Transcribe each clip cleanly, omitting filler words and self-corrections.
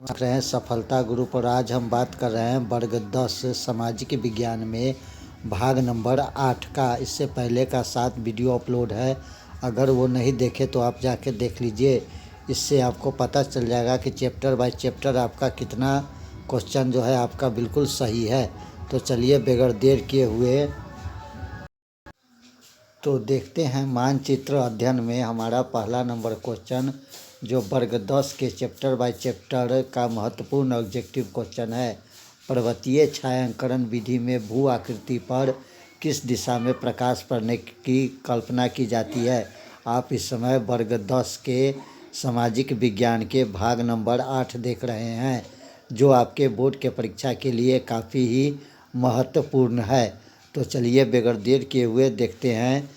देख रहे हैं सफलता ग्रुप और आज हम बात कर रहे हैं वर्ग 10 सामाजिक विज्ञान में भाग नंबर 8 का। इससे पहले का 7 वीडियो अपलोड है, अगर वो नहीं देखे तो आप जाके देख लीजिए। इससे आपको पता चल जाएगा कि चैप्टर बाय चैप्टर आपका कितना क्वेश्चन जो है आपका बिल्कुल सही है। तो चलिए बगैर देर किए हुए तो देखते हैं मानचित्र अध्ययन में हमारा पहला नंबर क्वेश्चन, जो वर्ग 10 के चैप्टर बाय चैप्टर का महत्वपूर्ण ऑब्जेक्टिव क्वेश्चन है। पर्वतीय छायांकन विधि में भू आकृति पर किस दिशा में प्रकाश पड़ने की कल्पना की जाती है। आप इस समय वर्ग 10 के सामाजिक विज्ञान के भाग नंबर 8 देख रहे हैं, जो आपके बोर्ड के परीक्षा के लिए काफ़ी ही महत्वपूर्ण है। तो चलिए बगैर देर किए हुए देखते हैं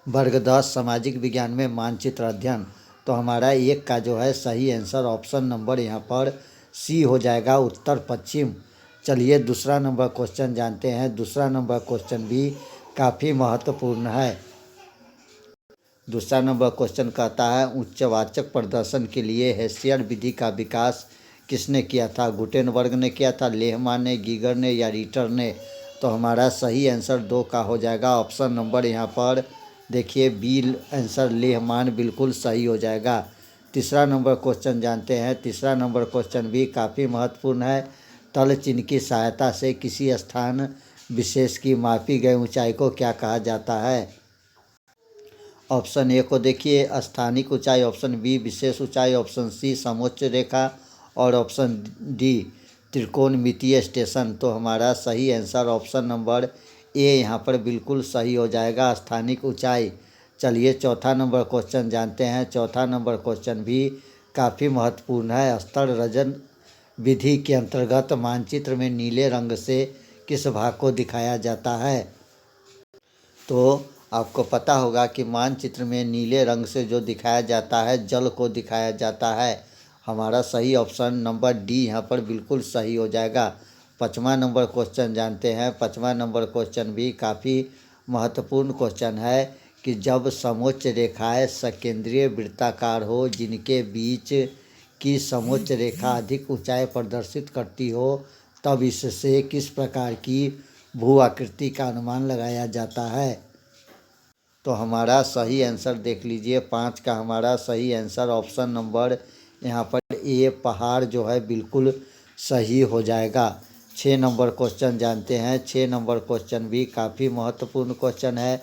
वर्ग 10 सामाजिक विज्ञान में मानचित्र अध्ययन। तो हमारा एक का जो है सही आंसर ऑप्शन नंबर यहाँ पर सी हो जाएगा, उत्तर पश्चिम। चलिए दूसरा नंबर क्वेश्चन जानते हैं। दूसरा नंबर क्वेश्चन भी काफ़ी महत्वपूर्ण है। दूसरा नंबर क्वेश्चन कहता है उच्चवाचक प्रदर्शन के लिए हेसियर विधि का विकास किसने किया था। गुटेनबर्ग ने किया था, लेहमान ने, गीगर ने या रीटर ने। तो हमारा सही आंसर 2 का हो जाएगा, ऑप्शन नंबर यहाँ पर देखिए बी आंसर लेहमान बिल्कुल सही हो जाएगा। तीसरा नंबर क्वेश्चन जानते हैं। तीसरा नंबर क्वेश्चन भी काफ़ी महत्वपूर्ण है। तल चिन्ह की सहायता से किसी स्थान विशेष की मापी गई ऊंचाई को क्या कहा जाता है। ऑप्शन ए को देखिए स्थानिक ऊंचाई, ऑप्शन बी विशेष ऊंचाई, ऑप्शन सी समोच्च रेखा और ऑप्शन डी त्रिकोणमितीय स्टेशन। तो हमारा सही आंसर ऑप्शन नंबर ए यहाँ पर बिल्कुल सही हो जाएगा, स्थानिक ऊंचाई। चलिए चौथा नंबर क्वेश्चन जानते हैं। चौथा नंबर क्वेश्चन भी काफ़ी महत्वपूर्ण है। स्थल रंजन विधि के अंतर्गत मानचित्र में नीले रंग से किस भाग को दिखाया जाता है। तो आपको पता होगा कि मानचित्र में नीले रंग से जो दिखाया जाता है जल को दिखाया जाता है। हमारा सही ऑप्शन नंबर डी यहाँ पर बिल्कुल सही हो जाएगा। पाँचवा नंबर क्वेश्चन जानते हैं। पाँचवा नंबर क्वेश्चन भी काफ़ी महत्वपूर्ण क्वेश्चन है कि जब समोच्च रेखाएं सकेंद्रीय वृत्ताकार हो, जिनके बीच की समोच्च रेखा अधिक ऊंचाई प्रदर्शित करती हो, तब इससे किस प्रकार की भू आकृति का अनुमान लगाया जाता है। तो हमारा सही आंसर देख लीजिए, 5 का हमारा सही आंसर ऑप्शन नंबर यहाँ पर ए पहाड़ जो है बिल्कुल सही हो जाएगा। 6 नंबर क्वेश्चन जानते हैं। 6 नंबर क्वेश्चन भी काफ़ी महत्वपूर्ण क्वेश्चन है।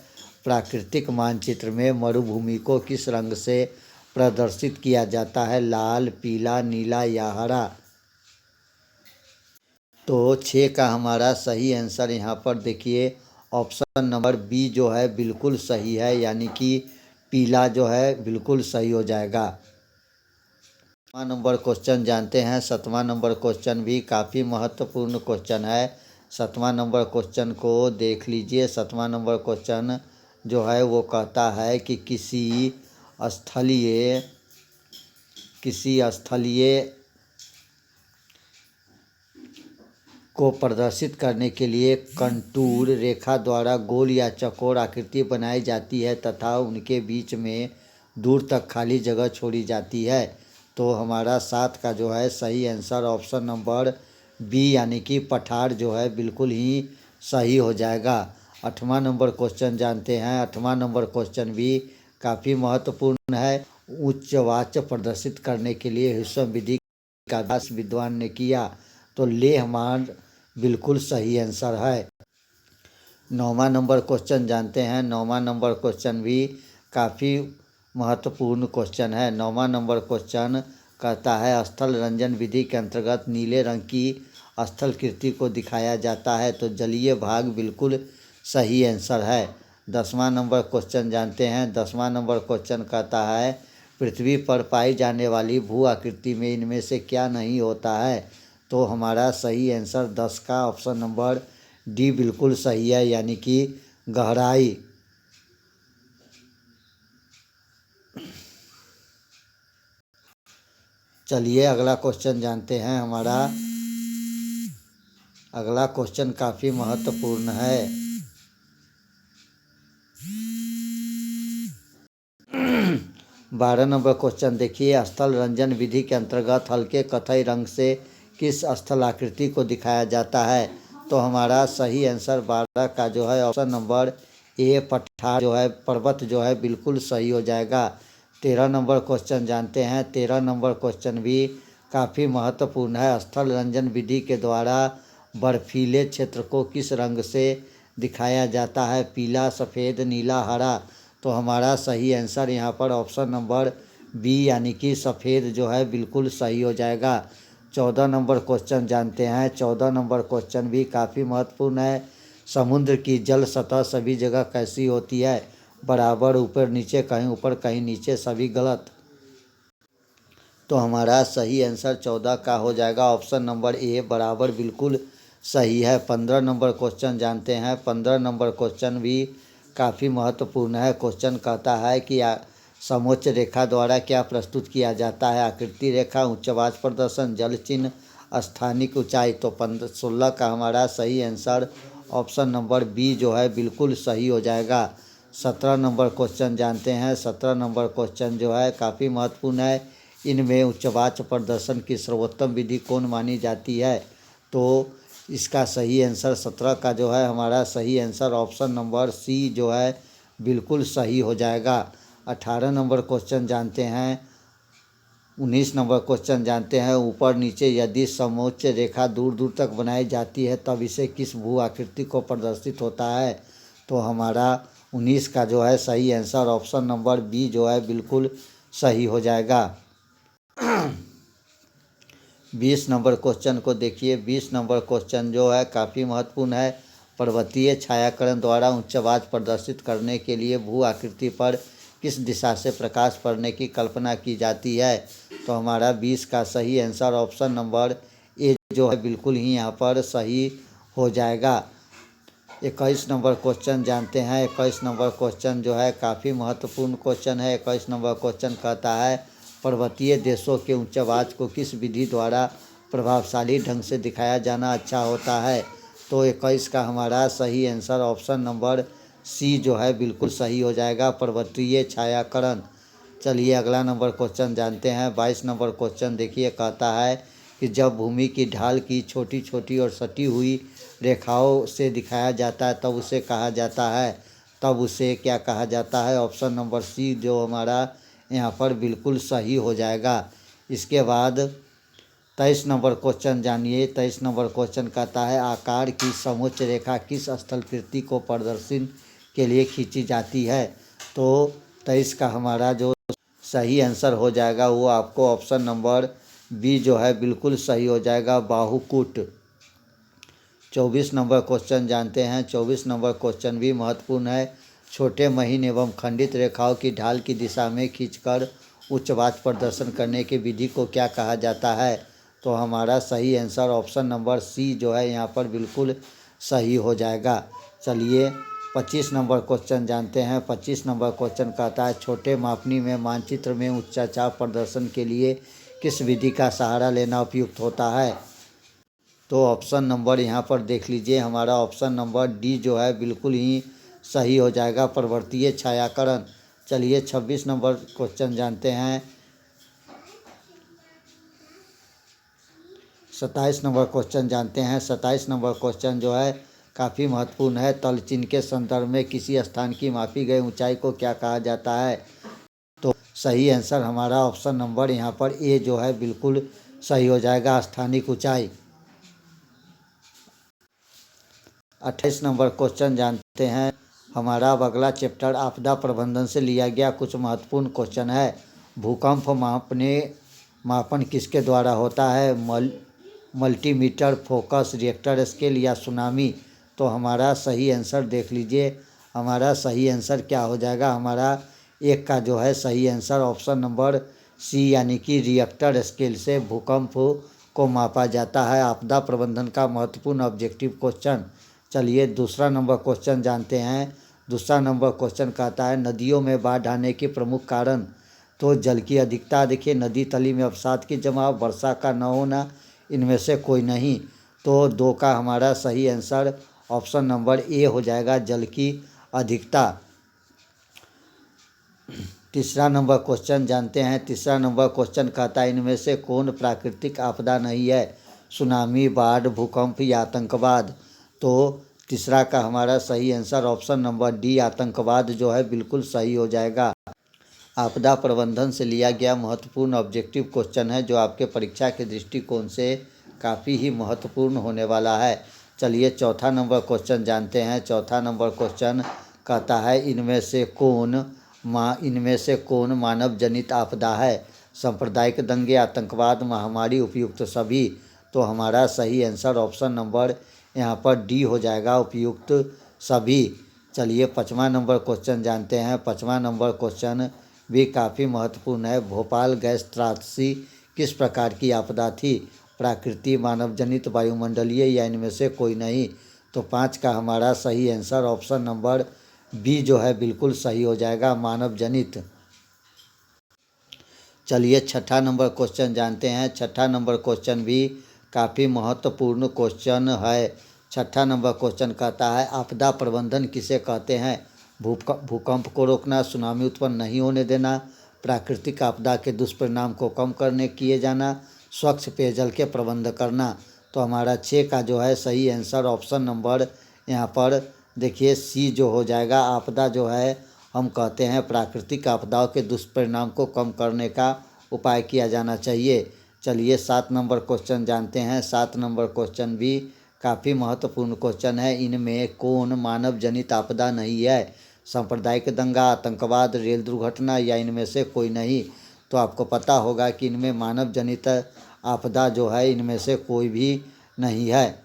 प्राकृतिक मानचित्र में मरुभूमि को किस रंग से प्रदर्शित किया जाता है, लाल, पीला, नीला या हरा। तो 6 का हमारा सही आंसर यहाँ पर देखिए ऑप्शन नंबर बी जो है बिल्कुल सही है, यानी कि पीला जो है बिल्कुल सही हो जाएगा। 7वां नंबर क्वेश्चन जानते हैं। 7वां नंबर क्वेश्चन भी काफ़ी महत्वपूर्ण क्वेश्चन है। 7वां नंबर क्वेश्चन को देख लीजिए। 7वां नंबर क्वेश्चन जो है वो कहता है कि किसी स्थलीय को प्रदर्शित करने के लिए कंटूर रेखा द्वारा गोल या चौकोर आकृति बनाई जाती है तथा उनके बीच में दूर तक खाली जगह छोड़ी जाती है। तो हमारा 7 का जो है सही आंसर ऑप्शन नंबर बी यानी कि पठार जो है बिल्कुल ही सही हो जाएगा। 8वां नंबर क्वेश्चन जानते हैं। 8वां नंबर क्वेश्चन भी काफ़ी महत्वपूर्ण है। उच्च वाच्य प्रदर्शित करने के लिए ह्यूसम विधि का अभ्यास विद्वान ने किया। तो लेहमान बिल्कुल सही आंसर है। 9वां नंबर क्वेश्चन जानते हैं। 9वां नंबर क्वेश्चन भी काफ़ी महत्वपूर्ण क्वेश्चन है। 9वां नंबर क्वेश्चन कहता है स्थल रंजन विधि के अंतर्गत नीले रंग की स्थलकृति को दिखाया जाता है। तो जलीय भाग बिल्कुल सही आंसर है। 10वां नंबर क्वेश्चन जानते हैं। 10वां नंबर क्वेश्चन कहता है पृथ्वी पर पाई जाने वाली भू आकृति में इनमें से क्या नहीं होता है। तो हमारा सही आंसर 10 का ऑप्शन नंबर डी बिल्कुल सही है, यानी कि गहराई। चलिए अगला क्वेश्चन जानते हैं। हमारा अगला क्वेश्चन काफ़ी महत्वपूर्ण है। 12 नंबर क्वेश्चन देखिए, स्थल रंजन विधि के अंतर्गत हल्के कथई रंग से किस स्थल आकृति को दिखाया जाता है? तो हमारा सही आंसर 12 का जो है ऑप्शन नंबर ए पठार जो है पर्वत जो है बिल्कुल सही हो जाएगा। 13 नंबर क्वेश्चन जानते हैं। 13 नंबर क्वेश्चन भी काफ़ी महत्वपूर्ण है। स्थल रंजन विधि के द्वारा बर्फीले क्षेत्र को किस रंग से दिखाया जाता है? पीला, सफ़ेद, नीला, हरा। तो हमारा सही आंसर यहाँ पर ऑप्शन नंबर बी यानी कि सफ़ेद जो है बिल्कुल सही हो जाएगा। 14 नंबर क्वेश्चन जानते हैं। 14 नंबर क्वेश्चन भी काफ़ी महत्वपूर्ण है। समुद्र की जल सतह सभी जगह कैसी होती है? बराबर, ऊपर नीचे, कहीं ऊपर कहीं नीचे, सभी गलत। तो हमारा सही आंसर 14 का हो जाएगा ऑप्शन नंबर ए बराबर बिल्कुल सही है। 15 नंबर क्वेश्चन जानते हैं। 15 नंबर क्वेश्चन भी काफ़ी महत्वपूर्ण है। क्वेश्चन कहता है कि समोच्च रेखा द्वारा क्या प्रस्तुत किया जाता है? आकृति रेखा, उच्चवाच प्रदर्शन, जल चिन्ह, स्थानिक ऊंचाई। तो 16 का हमारा सही आंसर ऑप्शन नंबर बी जो है बिल्कुल सही हो जाएगा। 17 नंबर क्वेश्चन जानते हैं। 17 नंबर क्वेश्चन जो है काफ़ी महत्वपूर्ण है। इनमें उच्चवाच प्रदर्शन की सर्वोत्तम विधि कौन मानी जाती है? तो इसका सही आंसर 17 का जो है हमारा सही आंसर ऑप्शन नंबर सी जो है बिल्कुल सही हो जाएगा। 18 नंबर क्वेश्चन जानते हैं। 19 नंबर क्वेश्चन जानते हैं। ऊपर नीचे यदि समोच्च रेखा दूर दूर तक बनाई जाती है तब इसे किस भू आकृति को प्रदर्शित होता है? तो हमारा 19 का जो है सही आंसर ऑप्शन नंबर बी जो है बिल्कुल सही हो जाएगा। 20 नंबर क्वेश्चन को देखिए। 20 नंबर क्वेश्चन जो है काफ़ी महत्वपूर्ण है। पर्वतीय छायाकरण द्वारा उच्चवाच प्रदर्शित करने के लिए भू आकृति पर किस दिशा से प्रकाश पड़ने की कल्पना की जाती है? तो हमारा 20 का सही आंसर ऑप्शन नंबर ए जो है बिल्कुल ही यहाँ पर सही हो जाएगा। 21 नंबर क्वेश्चन जानते हैं। 21 नंबर क्वेश्चन जो है काफ़ी महत्वपूर्ण क्वेश्चन है। 21 नंबर क्वेश्चन कहता है पर्वतीय देशों के उच्चवाच को किस विधि द्वारा प्रभावशाली ढंग से दिखाया जाना अच्छा होता है? तो 21 का हमारा सही आंसर ऑप्शन नंबर सी जो है बिल्कुल सही हो जाएगा, पर्वतीय छायाकरण। चलिए अगला नंबर क्वेश्चन जानते हैं। 22 नंबर क्वेश्चन देखिए, कहता है कि जब भूमि की ढाल की छोटी छोटी और सटी हुई रेखाओं से दिखाया जाता है तब उसे कहा जाता है, तब उसे क्या कहा जाता है? ऑप्शन नंबर सी जो हमारा यहाँ पर बिल्कुल सही हो जाएगा। इसके बाद 23 नंबर क्वेश्चन जानिए। 23 नंबर क्वेश्चन कहता है आकार की समोच्च रेखा किस स्थलकृति को प्रदर्शन के लिए खींची जाती है? तो 23 का हमारा जो सही आंसर हो जाएगा वो आपको ऑप्शन नंबर बी जो है बिल्कुल सही हो जाएगा, बाहुकूट। 24 नंबर क्वेश्चन जानते हैं। 24 नंबर क्वेश्चन भी महत्वपूर्ण है। छोटे महीन एवं खंडित रेखाओं की ढाल की दिशा में खींचकर उच्चवाच प्रदर्शन करने की विधि को क्या कहा जाता है? तो हमारा सही आंसर ऑप्शन नंबर सी जो है यहाँ पर बिल्कुल सही हो जाएगा। चलिए 25 नंबर क्वेश्चन जानते हैं। 25 नंबर क्वेश्चन कहता है छोटे मापनी में मानचित्र में उच्चचाप प्रदर्शन के लिए किस विधि का सहारा लेना उपयुक्त होता है? तो ऑप्शन नंबर यहाँ पर देख लीजिए, हमारा ऑप्शन नंबर डी जो है बिल्कुल ही सही हो जाएगा, पर्वतीय छायाकरण। चलिए 26 नंबर क्वेश्चन जानते हैं। 27 नंबर क्वेश्चन जानते हैं। 27 नंबर क्वेश्चन जो है काफ़ी महत्वपूर्ण है। तल चिन्ह के संदर्भ में किसी स्थान की मापी गई ऊंचाई को क्या कहा जाता है? तो सही आंसर हमारा ऑप्शन नंबर यहाँ पर ए जो है बिल्कुल सही हो जाएगा, स्थानिक ऊंचाई। 28 नंबर क्वेश्चन जानते हैं। हमारा अब अगला चैप्टर आपदा प्रबंधन से लिया गया कुछ महत्वपूर्ण क्वेश्चन है। भूकंप मापन किसके द्वारा होता है? मल्टीमीटर, फोकस, रिएक्टर स्केल या सुनामी? तो हमारा सही आंसर देख लीजिए, हमारा सही आंसर क्या हो जाएगा? हमारा एक का जो है सही आंसर ऑप्शन नंबर सी यानी कि रिएक्टर स्केल से भूकंप को मापा जाता है। आपदा प्रबंधन का महत्वपूर्ण ऑब्जेक्टिव क्वेश्चन। चलिए दूसरा नंबर क्वेश्चन जानते हैं। दूसरा नंबर क्वेश्चन कहता है नदियों में बाढ़ आने के प्रमुख कारण? तो जल की अधिकता, देखिए नदी तली में अवसाद की जमाव, वर्षा का न होना, इनमें से कोई नहीं। तो 2 का हमारा सही आंसर ऑप्शन नंबर ए हो जाएगा, जल की अधिकता। तीसरा नंबर क्वेश्चन जानते हैं। तीसरा नंबर क्वेश्चन कहता है इनमें से कौन प्राकृतिक आपदा नहीं है? सुनामी, बाढ़, भूकंप या आतंकवाद। तो तीसरा का हमारा सही आंसर ऑप्शन नंबर डी आतंकवाद जो है बिल्कुल सही हो जाएगा। आपदा प्रबंधन से लिया गया महत्वपूर्ण ऑब्जेक्टिव क्वेश्चन है जो आपके परीक्षा के दृष्टिकोण से काफ़ी ही महत्वपूर्ण होने वाला है। चलिए चौथा नंबर क्वेश्चन जानते हैं। चौथा नंबर क्वेश्चन कहता है इनमें से कौन मानव जनित आपदा है? सांप्रदायिक दंगे, आतंकवाद, महामारी, उपयुक्त सभी। तो हमारा सही आंसर ऑप्शन नंबर यहाँ पर डी हो जाएगा, उपयुक्त सभी। चलिए पाँचवा नंबर क्वेश्चन जानते हैं। पाँचवा नंबर क्वेश्चन भी काफ़ी महत्वपूर्ण है। भोपाल गैस त्रासदी किस प्रकार की आपदा थी? प्राकृतिक, मानव जनित, वायुमंडलीय या इनमें से कोई नहीं। तो 5 का हमारा सही आंसर ऑप्शन नंबर बी जो है बिल्कुल सही हो जाएगा, मानव जनित। चलिए छठा नंबर क्वेश्चन जानते हैं। छठा नंबर क्वेश्चन भी काफ़ी महत्वपूर्ण क्वेश्चन है। छठा नंबर क्वेश्चन कहता है आपदा प्रबंधन किसे कहते हैं? भूकंप को रोकना, सुनामी उत्पन्न नहीं होने देना, प्राकृतिक आपदा के दुष्परिणाम को कम करने किए जाना, स्वच्छ पेयजल के प्रबंध करना। तो हमारा 6 का जो है सही आंसर ऑप्शन नंबर यहाँ पर देखिए सी जो हो जाएगा। आपदा जो है हम कहते हैं प्राकृतिक आपदाओं के दुष्परिणाम को कम करने का उपाय किया जाना चाहिए। चलिए 7 नंबर क्वेश्चन जानते हैं। 7 नंबर क्वेश्चन भी काफ़ी महत्वपूर्ण क्वेश्चन है। इनमें कौन मानव जनित आपदा नहीं है? सांप्रदायिक दंगा, आतंकवाद, रेल दुर्घटना या इनमें से कोई नहीं। तो आपको पता होगा कि इनमें मानव जनित आपदा जो है इनमें से कोई भी नहीं है।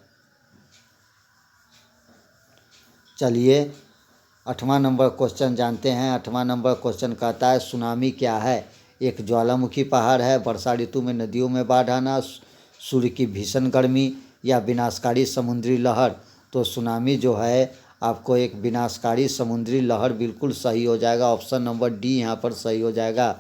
चलिए 8वां नंबर क्वेश्चन जानते हैं। 8वां नंबर क्वेश्चन कहता है सुनामी क्या है? एक ज्वालामुखी पहाड़ है, वर्षा ऋतु में नदियों में बाढ़ आना, सूर्य की भीषण गर्मी या विनाशकारी समुद्री लहर। तो सुनामी जो है आपको एक विनाशकारी समुद्री लहर बिल्कुल सही हो जाएगा, ऑप्शन नंबर डी यहाँ पर सही हो जाएगा।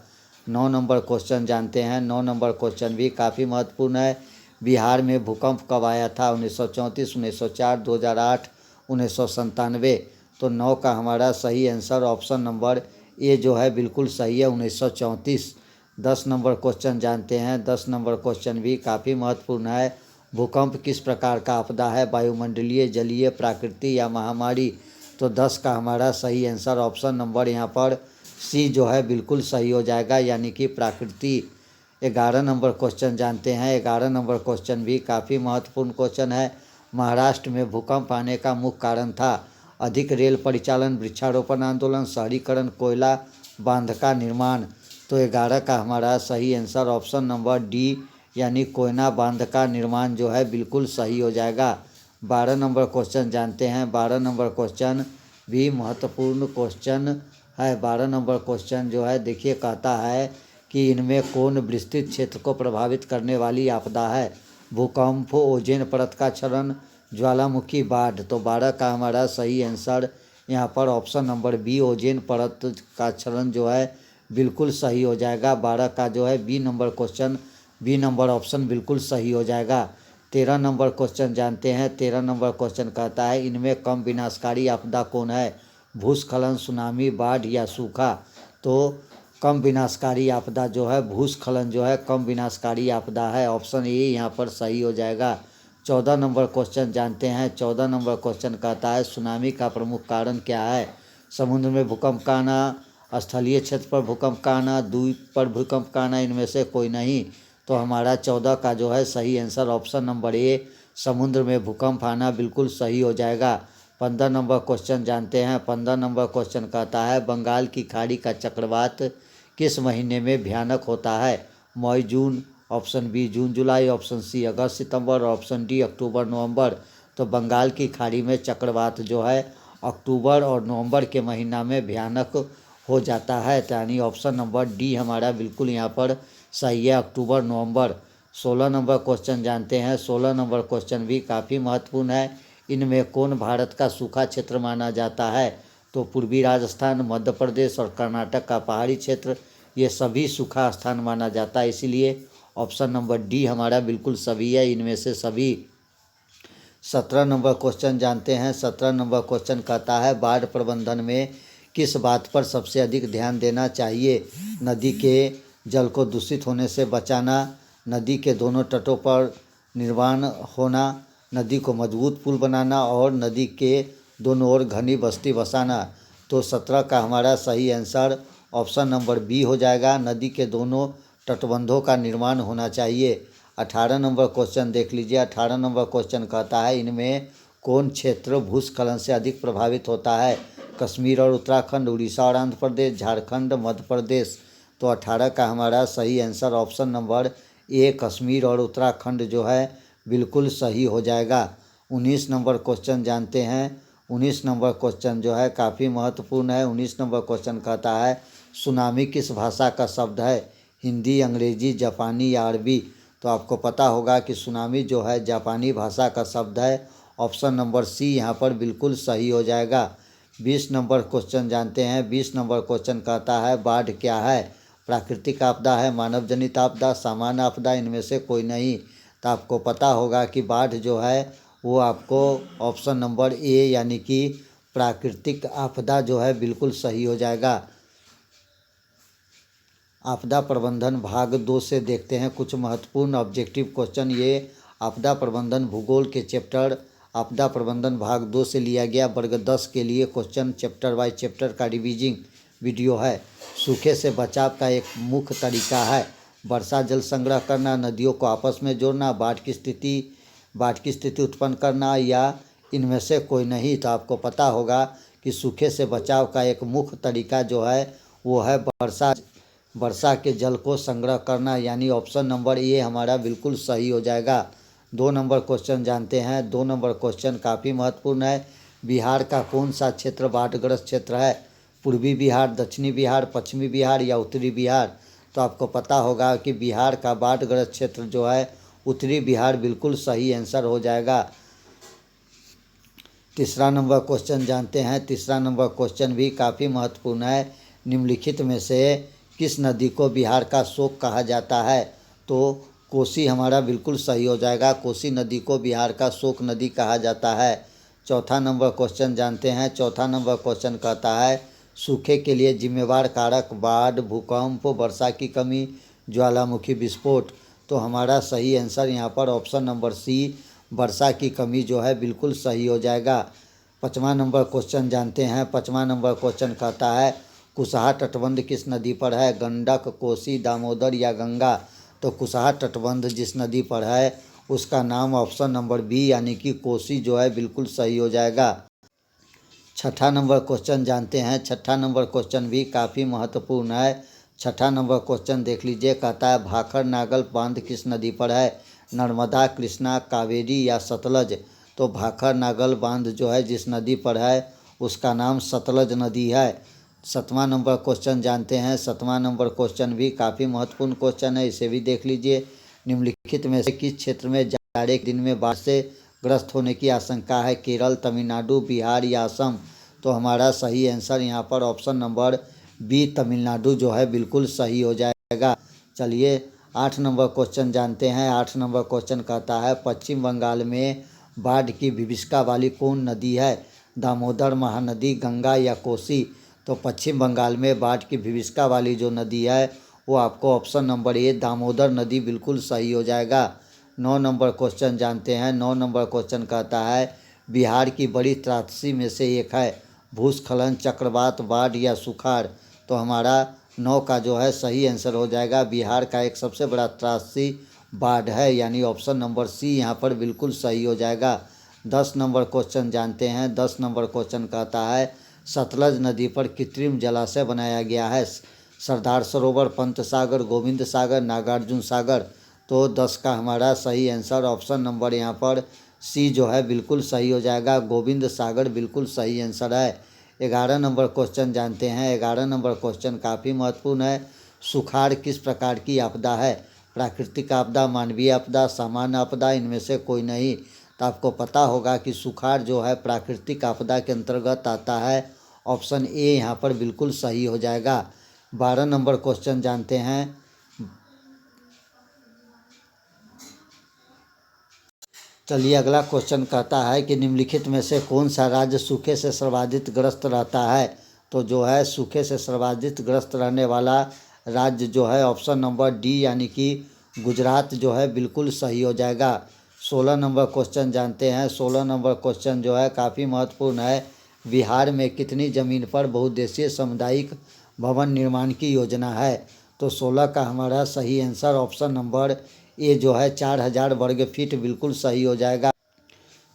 9 नंबर क्वेश्चन जानते हैं। 9 नंबर क्वेश्चन भी काफ़ी महत्वपूर्ण है। बिहार में भूकंप कब आया था? 1934, 1904, 2008, 1997। तो 9 का हमारा सही आंसर ऑप्शन नंबर ए जो है बिल्कुल सही है, 1934। 10 नंबर क्वेश्चन जानते हैं। 10 नंबर क्वेश्चन भी काफ़ी महत्वपूर्ण है। भूकंप किस प्रकार का आपदा है? वायुमंडलीय, जलीय, प्राकृतिक या महामारी। तो 10 का हमारा सही आंसर ऑप्शन नंबर यहाँ पर सी जो है बिल्कुल सही हो जाएगा, यानी कि प्राकृतिक। 11 नंबर क्वेश्चन जानते हैं। 11 नंबर क्वेश्चन भी काफ़ी महत्वपूर्ण क्वेश्चन है। महाराष्ट्र में भूकंप आने का मुख्य कारण था अधिक रेल परिचालन, वृक्षारोपण आंदोलन, शहरीकरण, कोयला बांध का निर्माण। तो 11 का हमारा सही आंसर ऑप्शन नंबर डी यानी कोयना बांध का निर्माण जो है बिल्कुल सही हो जाएगा। 12 नंबर क्वेश्चन जानते हैं। 12 नंबर क्वेश्चन भी महत्वपूर्ण क्वेश्चन है। 12 नंबर क्वेश्चन जो है देखिए कहता है कि इनमें कौन विस्तृत क्षेत्र को प्रभावित करने वाली आपदा है? भूकंप, ओजोन परत का क्षरण, ज्वालामुखी, बाढ़। तो 12 का हमारा सही आंसर यहाँ पर ऑप्शन नंबर बी ओजोन परत का क्षरण जो है बिल्कुल सही हो जाएगा। 12 का जो है B number question, B number option बिल्कुल सही हो जाएगा। 13 नंबर क्वेश्चन जानते हैं। 13 नंबर क्वेश्चन कहता है इनमें कम विनाशकारी आपदा कौन है? भूस्खलन, सुनामी, बाढ़ या सूखा। तो कम विनाशकारी आपदा जो है भूस्खलन जो है कम विनाशकारी आपदा है, ऑप्शन ए यहाँ पर सही हो जाएगा। 14 नंबर क्वेश्चन जानते हैं। 14 नंबर क्वेश्चन कहता है सुनामी का प्रमुख कारण क्या है? समुद्र में भूकंप का आना, स्थलीय क्षेत्र पर भूकंप का आना, द्वीप पर भूकंप का आना, इनमें से कोई नहीं। तो हमारा 14 का जो है सही आंसर ऑप्शन नंबर ए समुद्र में भूकंप आना बिल्कुल सही हो जाएगा। 15 नंबर क्वेश्चन जानते हैं। 15 नंबर क्वेश्चन कहता है बंगाल की खाड़ी का चक्रवात किस महीने में भयानक होता है? मई, जून, ऑप्शन बी जून जुलाई, ऑप्शन सी अगस्त सितंबर, ऑप्शन डी अक्टूबर नवंबर। तो बंगाल की खाड़ी में चक्रवात जो है अक्टूबर और नवंबर के महीना में भयानक हो जाता है, यानी ऑप्शन नंबर डी हमारा बिल्कुल यहाँ पर सही है, अक्टूबर नवंबर। 16 नंबर क्वेश्चन जानते हैं। 16 नंबर क्वेश्चन भी काफ़ी महत्वपूर्ण है। इनमें कौन भारत का सूखा क्षेत्र माना जाता है? तो पूर्वी राजस्थान, मध्य प्रदेश और कर्नाटक का पहाड़ी क्षेत्र, ये सभी सूखा स्थान माना जाता है, इसीलिए ऑप्शन नंबर डी हमारा बिल्कुल सही है, इनमें से सभी। 17 नंबर क्वेश्चन जानते हैं। 17 नंबर क्वेश्चन कहता है बाढ़ प्रबंधन में किस बात पर सबसे अधिक ध्यान देना चाहिए? नदी के जल को दूषित होने से बचाना, नदी के दोनों तटों पर निर्माण होना, नदी को मजबूत पुल बनाना और नदी के दोनों ओर घनी बस्ती बसाना। तो 17 का हमारा सही आंसर ऑप्शन नंबर बी हो जाएगा, नदी के दोनों तटबंधों का निर्माण होना चाहिए। 18 नंबर क्वेश्चन देख लीजिए। 18 नंबर क्वेश्चन कहता है, इनमें कौन क्षेत्र भूस्खलन से अधिक प्रभावित होता है? कश्मीर और उत्तराखंड, उड़ीसा और आंध्र प्रदेश, झारखंड, मध्य प्रदेश। तो 18 का हमारा सही answer option number A Kashmir और उत्तराखंड जो है बिल्कुल सही हो जाएगा। 19 नंबर क्वेश्चन जानते हैं। 19 नंबर क्वेश्चन जो है काफ़ी महत्वपूर्ण है। 19 नंबर क्वेश्चन कहता है, सुनामी किस भाषा का शब्द है? हिंदी, अंग्रेजी, जापानी या अरबी? तो आपको पता होगा कि सुनामी जो है जापानी भाषा का शब्द है। ऑप्शन नंबर सी यहाँ पर बिल्कुल सही हो जाएगा। 20 नंबर क्वेश्चन जानते हैं। 20 नंबर क्वेश्चन कहता है, बाढ़ क्या है? प्राकृतिक आपदा है, मानव जनित आपदा, सामान्य आपदा, इनमें से कोई नहीं। तो आपको पता होगा कि बाढ़ जो है वो आपको ऑप्शन नंबर ए यानी कि प्राकृतिक आपदा जो है बिल्कुल सही हो जाएगा। आपदा प्रबंधन भाग 2 से देखते हैं कुछ महत्वपूर्ण ऑब्जेक्टिव क्वेश्चन। ये आपदा प्रबंधन भूगोल के चैप्टर आपदा प्रबंधन भाग 2 से लिया गया वर्ग 10 के लिए क्वेश्चन चैप्टर बाय चैप्टर का रिवीजिंग वीडियो है। सूखे से बचाव का एक मुख्य तरीका है वर्षा जल संग्रह करना, नदियों को आपस में जोड़ना, बाढ़ की स्थिति उत्पन्न करना या इनमें से कोई नहीं। तो आपको पता होगा कि सूखे से बचाव का एक मुख्य तरीका जो है वो है वर्षा के जल को संग्रह करना, यानी ऑप्शन नंबर ए हमारा बिल्कुल सही हो जाएगा। 2 नंबर क्वेश्चन जानते हैं। 2 नंबर क्वेश्चन काफ़ी महत्वपूर्ण है। बिहार का कौन सा क्षेत्र बाढ़ग्रस्त क्षेत्र है? पूर्वी बिहार, दक्षिणी बिहार, पश्चिमी बिहार या उत्तरी बिहार? तो आपको पता होगा कि बिहार का बाढ़ग्रस्त क्षेत्र जो है उत्तरी बिहार बिल्कुल सही आंसर हो जाएगा। तीसरा नंबर क्वेश्चन जानते हैं। तीसरा नंबर क्वेश्चन भी काफ़ी महत्वपूर्ण है। निम्नलिखित में से किस नदी को बिहार का शोक कहा जाता है? तो कोसी हमारा बिल्कुल सही हो जाएगा। कोसी नदी को बिहार का शोक नदी कहा जाता है। चौथा नंबर क्वेश्चन जानते हैं। चौथा नंबर क्वेश्चन कहता है, सूखे के लिए जिम्मेवार कारक बाढ़, भूकंप, वर्षा की कमी, ज्वालामुखी विस्फोट। तो हमारा सही आंसर यहाँ पर ऑप्शन नंबर सी वर्षा की कमी जो है बिल्कुल सही हो जाएगा। 5वां नंबर क्वेश्चन जानते हैं। 5वां नंबर क्वेश्चन कहता है, कुशहा तटबंध किस नदी पर है? गंडक, कोसी, दामोदर या गंगा? तो कुशहा तटबंध जिस नदी पर है उसका नाम ऑप्शन नंबर बी यानी कि कोसी जो है बिल्कुल सही हो जाएगा। 6ठा नंबर क्वेश्चन जानते हैं। 6ठा नंबर क्वेश्चन भी काफ़ी महत्वपूर्ण है। 6ठा नंबर क्वेश्चन देख लीजिए। कहता है, भाखड़ नागल बांध किस नदी पर है? नर्मदा, कृष्णा, कावेरी या सतलज? तो भाखड़ नागल बांध जो है जिस नदी पर है उसका नाम सतलज नदी है। 7वां नंबर क्वेश्चन जानते हैं। 7वां नंबर क्वेश्चन भी काफ़ी महत्वपूर्ण क्वेश्चन है, इसे भी देख लीजिए। निम्नलिखित में से किस क्षेत्र में जाड़े के दिन में बाढ़ से ग्रस्त होने की आशंका है? केरल, तमिलनाडु, बिहार या असम? तो हमारा सही आंसर यहाँ पर ऑप्शन नंबर बी तमिलनाडु जो है बिल्कुल सही हो जाएगा। चलिए 8 नंबर क्वेश्चन जानते हैं। 8 नंबर क्वेश्चन कहता है, पश्चिम बंगाल में बाढ़ की विभीषिका वाली कौन नदी है? दामोदर, महानदी, गंगा या कोसी? तो पश्चिम बंगाल में बाढ़ की विभीषिका वाली जो नदी है वो आपको ऑप्शन नंबर ए दामोदर नदी बिल्कुल सही हो जाएगा। 9 नंबर क्वेश्चन जानते हैं। 9 नंबर क्वेश्चन कहता है, बिहार की बड़ी त्रासदी में से एक है भूस्खलन, चक्रवात, बाढ़ या सुखाड़? तो हमारा 9 का जो है सही आंसर हो जाएगा। बिहार का एक सबसे बड़ा त्रासदी बाढ़ है, यानी ऑप्शन नंबर सी यहाँ पर बिल्कुल सही हो जाएगा। 10 नंबर क्वेश्चन जानते हैं। 10 नंबर क्वेश्चन कहता है, सतलज नदी पर कृत्रिम जलाशय बनाया गया है? सरदार सरोवर, पंत सागर, गोविंद सागर, नागार्जुन सागर? तो 10 का हमारा सही आंसर ऑप्शन नंबर यहाँ पर सी जो है बिल्कुल सही हो जाएगा। गोविंद सागर बिल्कुल सही आंसर है। 11 नंबर क्वेश्चन जानते हैं। 11 नंबर क्वेश्चन काफ़ी महत्वपूर्ण है। सुखाड़ किस प्रकार की आपदा है? प्राकृतिक आपदा, मानवीय आपदा, सामान्य आपदा, इनमें से कोई नहीं। तो आपको पता होगा कि सुखाड़ जो है प्राकृतिक आपदा के अंतर्गत आता है। ऑप्शन ए यहाँ पर बिल्कुल सही हो जाएगा। 12 नंबर क्वेश्चन जानते हैं। चलिए अगला क्वेश्चन कहता है कि निम्नलिखित में से कौन सा राज्य सूखे से सर्वाधिक ग्रस्त रहता है? तो जो है सूखे से सर्वाधिक ग्रस्त रहने वाला राज्य जो है ऑप्शन नंबर डी यानी कि गुजरात जो है बिल्कुल सही हो जाएगा। 16 नंबर क्वेश्चन जानते हैं। 16 नंबर क्वेश्चन जो है काफ़ी महत्वपूर्ण है। बिहार में कितनी ज़मीन पर बहुउद्देशीय सामुदायिक भवन निर्माण की योजना है? तो 16 का हमारा सही आंसर ऑप्शन नंबर ए जो है 4000 वर्ग फीट बिल्कुल सही हो जाएगा।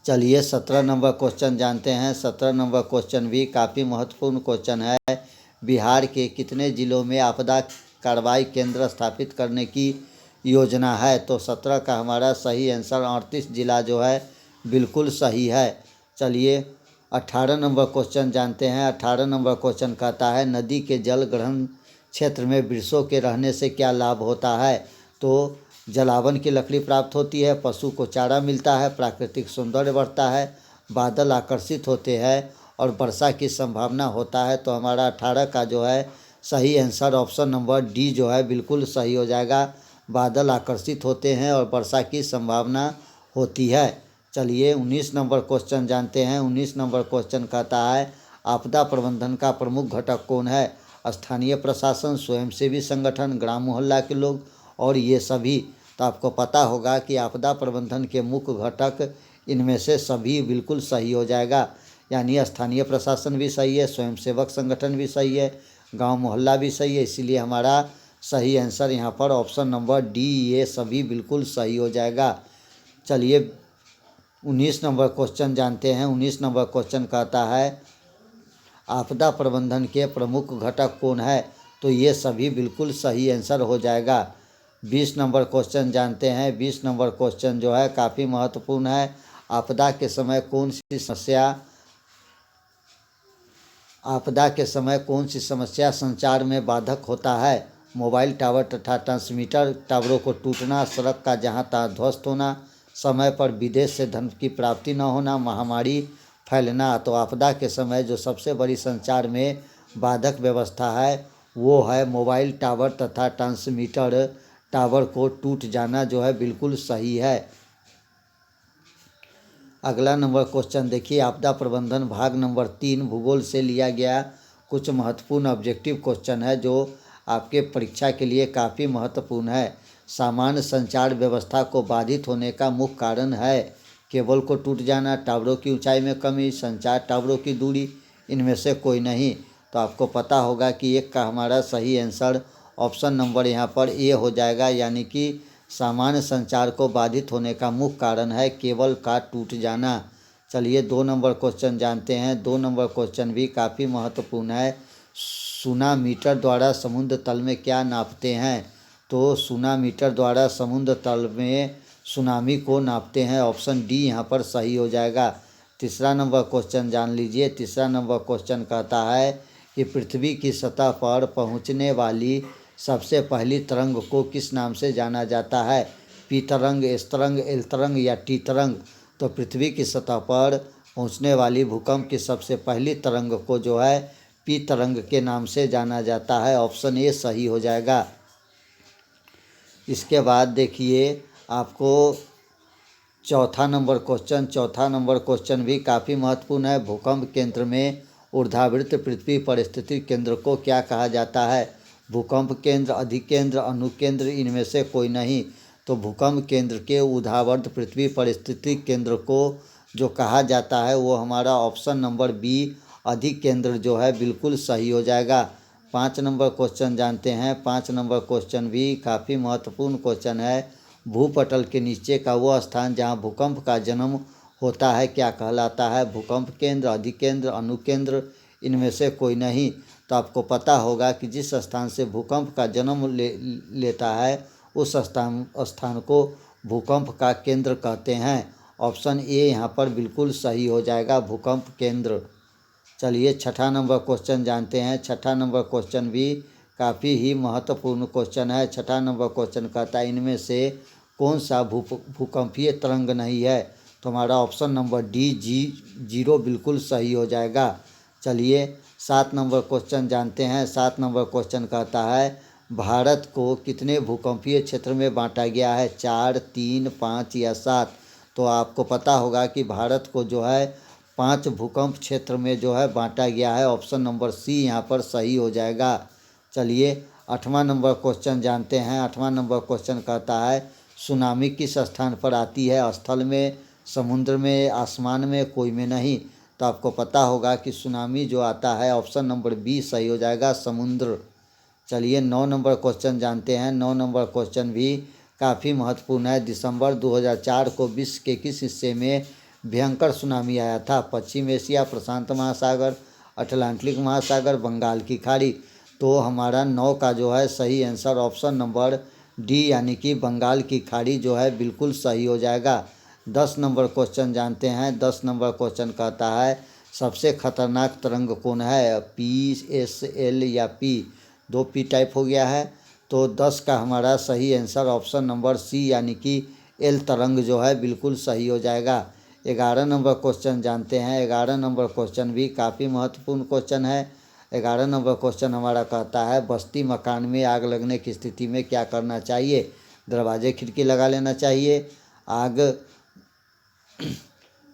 चलिए 17 नंबर क्वेश्चन जानते हैं। 17 नंबर क्वेश्चन भी काफ़ी महत्वपूर्ण क्वेश्चन है। बिहार के कितने जिलों में आपदा कार्रवाई केंद्र स्थापित करने की योजना है? तो 17 का हमारा सही आंसर 38 जिला जो है बिल्कुल सही है। चलिए 18 नंबर क्वेश्चन जानते हैं। 18 नंबर क्वेश्चन कहता है नदी के जल ग्रहण क्षेत्र में वृक्षों के रहने से क्या लाभ होता है? तो जलावन की लकड़ी प्राप्त होती है, पशु को चारा मिलता है, प्राकृतिक सौंदर्य बढ़ता है, बादल आकर्षित होते हैं और वर्षा की संभावना होता है। तो हमारा 18 का जो है सही आंसर ऑप्शन नंबर डी जो है बिल्कुल सही हो जाएगा। बादल आकर्षित होते हैं और वर्षा की संभावना होती है। चलिए 19 नंबर क्वेश्चन जानते हैं। 19 नंबर क्वेश्चन कहता है आपदा प्रबंधन का प्रमुख घटक कौन है? स्थानीय प्रशासन, स्वयंसेवी संगठन, ग्राम मोहल्ला के लोग और ये सभी। तो आपको पता होगा कि आपदा प्रबंधन के मुख्य घटक इनमें से सभी बिल्कुल सही हो जाएगा। यानी स्थानीय प्रशासन भी सही है, स्वयंसेवक संगठन भी सही है, गांव मोहल्ला भी सही है। इसीलिए हमारा सही आंसर यहाँ पर ऑप्शन नंबर डी ये सभी बिल्कुल सही हो जाएगा। चलिए 19 नंबर क्वेश्चन जानते हैं। 19 नंबर क्वेश्चन कहता है आपदा प्रबंधन के प्रमुख घटक कौन है? तो ये सभी बिल्कुल सही आंसर हो जाएगा। 20 नंबर क्वेश्चन जानते हैं। 20 नंबर क्वेश्चन जो है काफ़ी महत्वपूर्ण है। आपदा के समय कौन सी समस्या संचार में बाधक होता है? मोबाइल टावर तथा ट्रांसमीटर टावरों को टूटना, सड़क का जहाँ तहाँ ध्वस्त होना, समय पर विदेश से धन की प्राप्ति न होना, महामारी फैलना। तो आपदा के समय जो सबसे बड़ी संचार में बाधक व्यवस्था है वो है मोबाइल टावर तथा ट्रांसमीटर टावर को टूट जाना जो है बिल्कुल सही है। अगला नंबर क्वेश्चन देखिए आपदा प्रबंधन भाग नंबर 3 भूगोल से लिया गया कुछ महत्वपूर्ण ऑब्जेक्टिव क्वेश्चन है जो आपके परीक्षा के लिए काफ़ी महत्वपूर्ण है। सामान्य संचार व्यवस्था को बाधित होने का मुख्य कारण है केबल को टूट जाना, टावरों की ऊंचाई में कमी, संचार टावरों की दूरी, इनमें से कोई नहीं। तो आपको पता होगा कि एक का हमारा सही आंसर ऑप्शन नंबर यहाँ पर ए हो जाएगा। यानी कि सामान्य संचार को बाधित होने का मुख्य कारण है केबल का टूट जाना। चलिए 2 नंबर क्वेश्चन जानते हैं। 2 नंबर क्वेश्चन भी काफ़ी महत्वपूर्ण है। सुनामीटर द्वारा समुद्र तल में क्या नापते हैं? तो सुनामीटर द्वारा समुद्र तल में सुनामी को नापते हैं। ऑप्शन डी यहाँ पर सही हो जाएगा। तीसरा नंबर क्वेश्चन जान लीजिए। तीसरा नंबर क्वेश्चन कहता है कि पृथ्वी की सतह पर पहुँचने वाली सबसे पहली तरंग को किस नाम से जाना जाता है? पी तरंग, एस तरंग, एल तरंग या टी तरंग? तो पृथ्वी की सतह पर पहुँचने वाली भूकंप की सबसे पहली तरंग को जो है पी तरंग के नाम से जाना जाता है। ऑप्शन ए सही हो जाएगा। इसके बाद देखिए आपको चौथा नंबर क्वेश्चन भी काफ़ी महत्वपूर्ण है। भूकंप केंद्र में ऊर्ध्वाधर पृथ्वी परिस्थिति केंद्र को क्या कहा जाता है? भूकंप केंद्र, अधिकेंद्र, अनुकेंद्र, इनमें से कोई नहीं। तो भूकंप केंद्र के ऊर्ध्वाधर पृथ्वी परिस्थिति केंद्र को जो कहा जाता है वो हमारा ऑप्शन नंबर बी अधिकेंद्र जो है बिल्कुल सही हो जाएगा। 5 नंबर क्वेश्चन जानते हैं। 5 नंबर क्वेश्चन भी काफ़ी महत्वपूर्ण क्वेश्चन है। भूपटल के नीचे का वो स्थान जहाँ भूकंप का जन्म होता है क्या कहलाता है? भूकंप केंद्र, अधिकेंद्र, अनुकेंद्र, इनमें से कोई नहीं। तो आपको पता होगा कि जिस स्थान से भूकंप का जन्म लेता है उस स्थान को भूकंप का केंद्र कहते हैं। ऑप्शन ए यहाँ पर बिल्कुल सही हो जाएगा, भूकंप केंद्र। चलिए 6ठा नंबर क्वेश्चन जानते हैं। 6ठा नंबर क्वेश्चन भी काफ़ी ही महत्वपूर्ण क्वेश्चन है। 6ठा नंबर क्वेश्चन कहता है इनमें से कौन सा भूकंपीय तरंग नहीं है? तो हमारा ऑप्शन नंबर डी जीरो बिल्कुल सही हो जाएगा। चलिए 7 नंबर क्वेश्चन जानते हैं। 7 नंबर क्वेश्चन कहता है भारत को कितने भूकंपीय क्षेत्र में बांटा गया है? 4, 3, 5 या 7? तो आपको पता होगा कि भारत को जो है 5 भूकंप क्षेत्र में जो है बांटा गया है। ऑप्शन नंबर सी यहाँ पर सही हो जाएगा। चलिए 8वां नंबर क्वेश्चन जानते हैं। 8वां नंबर क्वेश्चन कहता है सुनामी किस स्थान पर आती है? स्थल में, समुद्र में, आसमान में, कोई में नहीं। तो आपको पता होगा कि सुनामी जो आता है ऑप्शन नंबर बी सही हो जाएगा, समुद्र। चलिए 9 नंबर क्वेश्चन जानते हैं। 9 नंबर क्वेश्चन भी काफ़ी महत्वपूर्ण है। दिसंबर 2004 को विश्व के किस हिस्से में भयंकर सुनामी आया था? पश्चिम एशिया, प्रशांत महासागर, अटलांटिक महासागर, बंगाल की खाड़ी। तो हमारा 9 का जो है सही आंसर ऑप्शन नंबर डी यानी कि बंगाल की खाड़ी जो है बिल्कुल सही हो जाएगा। 10 नंबर क्वेश्चन जानते हैं। 10 नंबर क्वेश्चन कहता है सबसे खतरनाक तरंग कौन है? पी, एस, एल या पी? 2 पी टाइप हो गया है। तो 10 का हमारा सही आंसर ऑप्शन नंबर सी यानी कि एल तरंग जो है बिल्कुल सही हो जाएगा। 11 नंबर क्वेश्चन जानते हैं। 11 नंबर क्वेश्चन भी काफ़ी महत्वपूर्ण क्वेश्चन है। 11 नंबर क्वेश्चन हमारा कहता है बस्ती मकान में आग लगने की स्थिति में क्या करना चाहिए? दरवाजे खिड़की लगा लेना चाहिए, आग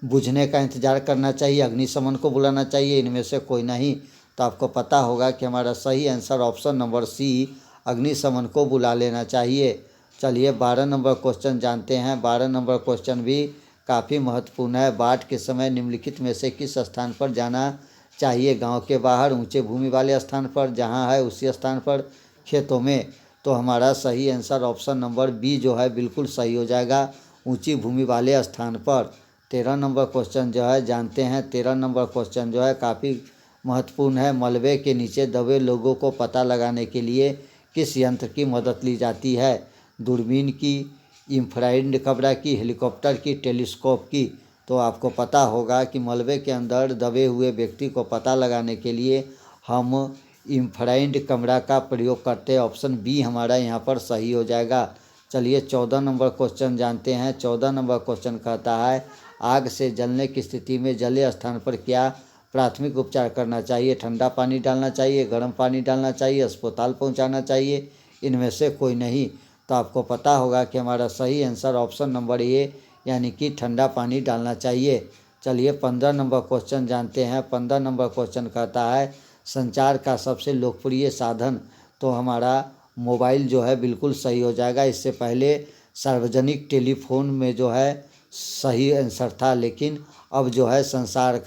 बुझने का इंतज़ार करना चाहिए, अग्निशमन को बुलाना चाहिए, इनमें से कोई नहीं। तो आपको पता होगा कि हमारा सही आंसर ऑप्शन नंबर सी अग्निशमन को बुला लेना चाहिए। चलिए 12 नंबर क्वेश्चन जानते हैं। 12 नंबर क्वेश्चन भी काफ़ी महत्वपूर्ण है। बाढ़ के समय निम्नलिखित में से किस स्थान पर जाना चाहिए? गांव के बाहर, ऊंचे भूमि वाले स्थान पर, जहां है उसी स्थान पर, खेतों में? तो हमारा सही आंसर ऑप्शन नंबर बी जो है बिल्कुल सही हो जाएगा, ऊंची भूमि वाले स्थान पर। 13 नंबर क्वेश्चन जो है जानते हैं। 13 नंबर क्वेश्चन जो है काफ़ी महत्वपूर्ण है। मलबे के नीचे दबे लोगों को पता लगाने के लिए किस यंत्र की मदद ली जाती है? दूरबीन की, इंफ्रारेड कैमरा की, हेलीकॉप्टर की, टेलीस्कोप की? तो आपको पता होगा कि मलबे के अंदर दबे हुए व्यक्ति को पता लगाने के लिए हम इंफ्रारेड कैमरा का प्रयोग करते हैं। ऑप्शन बी हमारा यहाँ पर सही हो जाएगा। चलिए 14 नंबर क्वेश्चन जानते हैं। 14 नंबर क्वेश्चन कहता है आग से जलने की स्थिति में जले स्थान पर क्या प्राथमिक उपचार करना चाहिए? ठंडा पानी डालना चाहिए, गर्म पानी डालना चाहिए, अस्पताल पहुंचाना चाहिए, इनमें से कोई नहीं। तो आपको पता होगा कि हमारा सही आंसर ऑप्शन नंबर ए यानी कि ठंडा पानी डालना चाहिए। चलिए 15 नंबर क्वेश्चन जानते हैं। 15 नंबर क्वेश्चन कहता है संचार का सबसे लोकप्रिय साधन? तो हमारा मोबाइल जो है बिल्कुल सही हो जाएगा। इससे पहले सार्वजनिक टेलीफोन में जो है सही आंसर था, लेकिन अब जो है संचार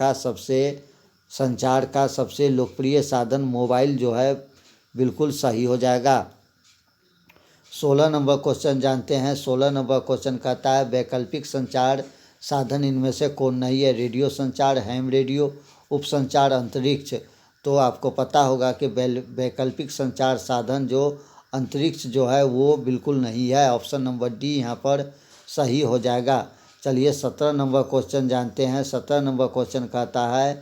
का सबसे लोकप्रिय साधन मोबाइल जो है बिल्कुल सही हो जाएगा। 16 नंबर क्वेश्चन जानते हैं। 16 नंबर क्वेश्चन कहता है वैकल्पिक संचार साधन इनमें से कौन नहीं है? रेडियो संचार, हैम रेडियो, उपसंचार, अंतरिक्ष? तो आपको पता होगा कि वैकल्पिक संचार साधन जो अंतरिक्ष जो है वो बिल्कुल नहीं है। ऑप्शन नंबर डी यहाँ पर सही हो जाएगा। चलिए 17 नंबर क्वेश्चन जानते हैं। 17 नंबर क्वेश्चन कहता है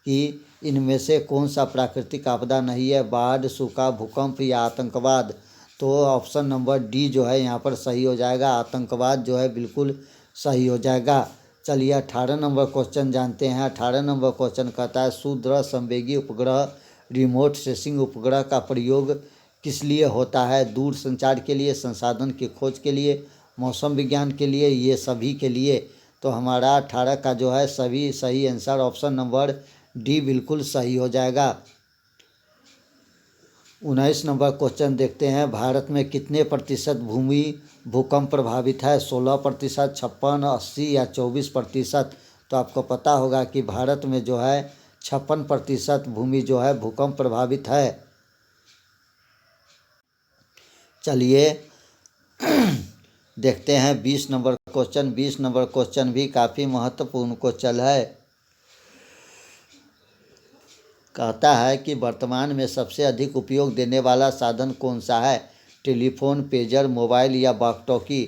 कि इनमें से कौन सा प्राकृतिक आपदा नहीं है? बाढ़, सूखा, भूकंप या आतंकवाद? तो ऑप्शन नंबर डी जो है यहाँ पर सही हो जाएगा, आतंकवाद जो है बिल्कुल सही हो जाएगा। चलिए 18 नंबर क्वेश्चन जानते हैं। 18 नंबर क्वेश्चन कहता है सुदूर संवेगी उपग्रह रिमोट सेंसिंग उपग्रह का प्रयोग किस लिए होता है? दूर संचार के लिए, संसाधन की खोज के लिए, मौसम विज्ञान के लिए, ये सभी के लिए? तो हमारा 18 का जो है सभी सही आंसर ऑप्शन नंबर डी बिल्कुल सही हो जाएगा। 19 नंबर क्वेश्चन देखते हैं। भारत में कितने प्रतिशत भूमि भूकंप प्रभावित है? 16%, 56%, 80 या 24%? तो आपको पता होगा कि भारत में जो है 56% भूमि जो है भूकंप प्रभावित है। चलिए देखते हैं 20 नंबर क्वेश्चन। 20 नंबर क्वेश्चन भी काफ़ी महत्वपूर्ण क्वेश्चन है। कहता है कि वर्तमान में सबसे अधिक उपयोग देने वाला साधन कौन सा है? टेलीफोन, पेजर, मोबाइल या वॉक-टॉकी?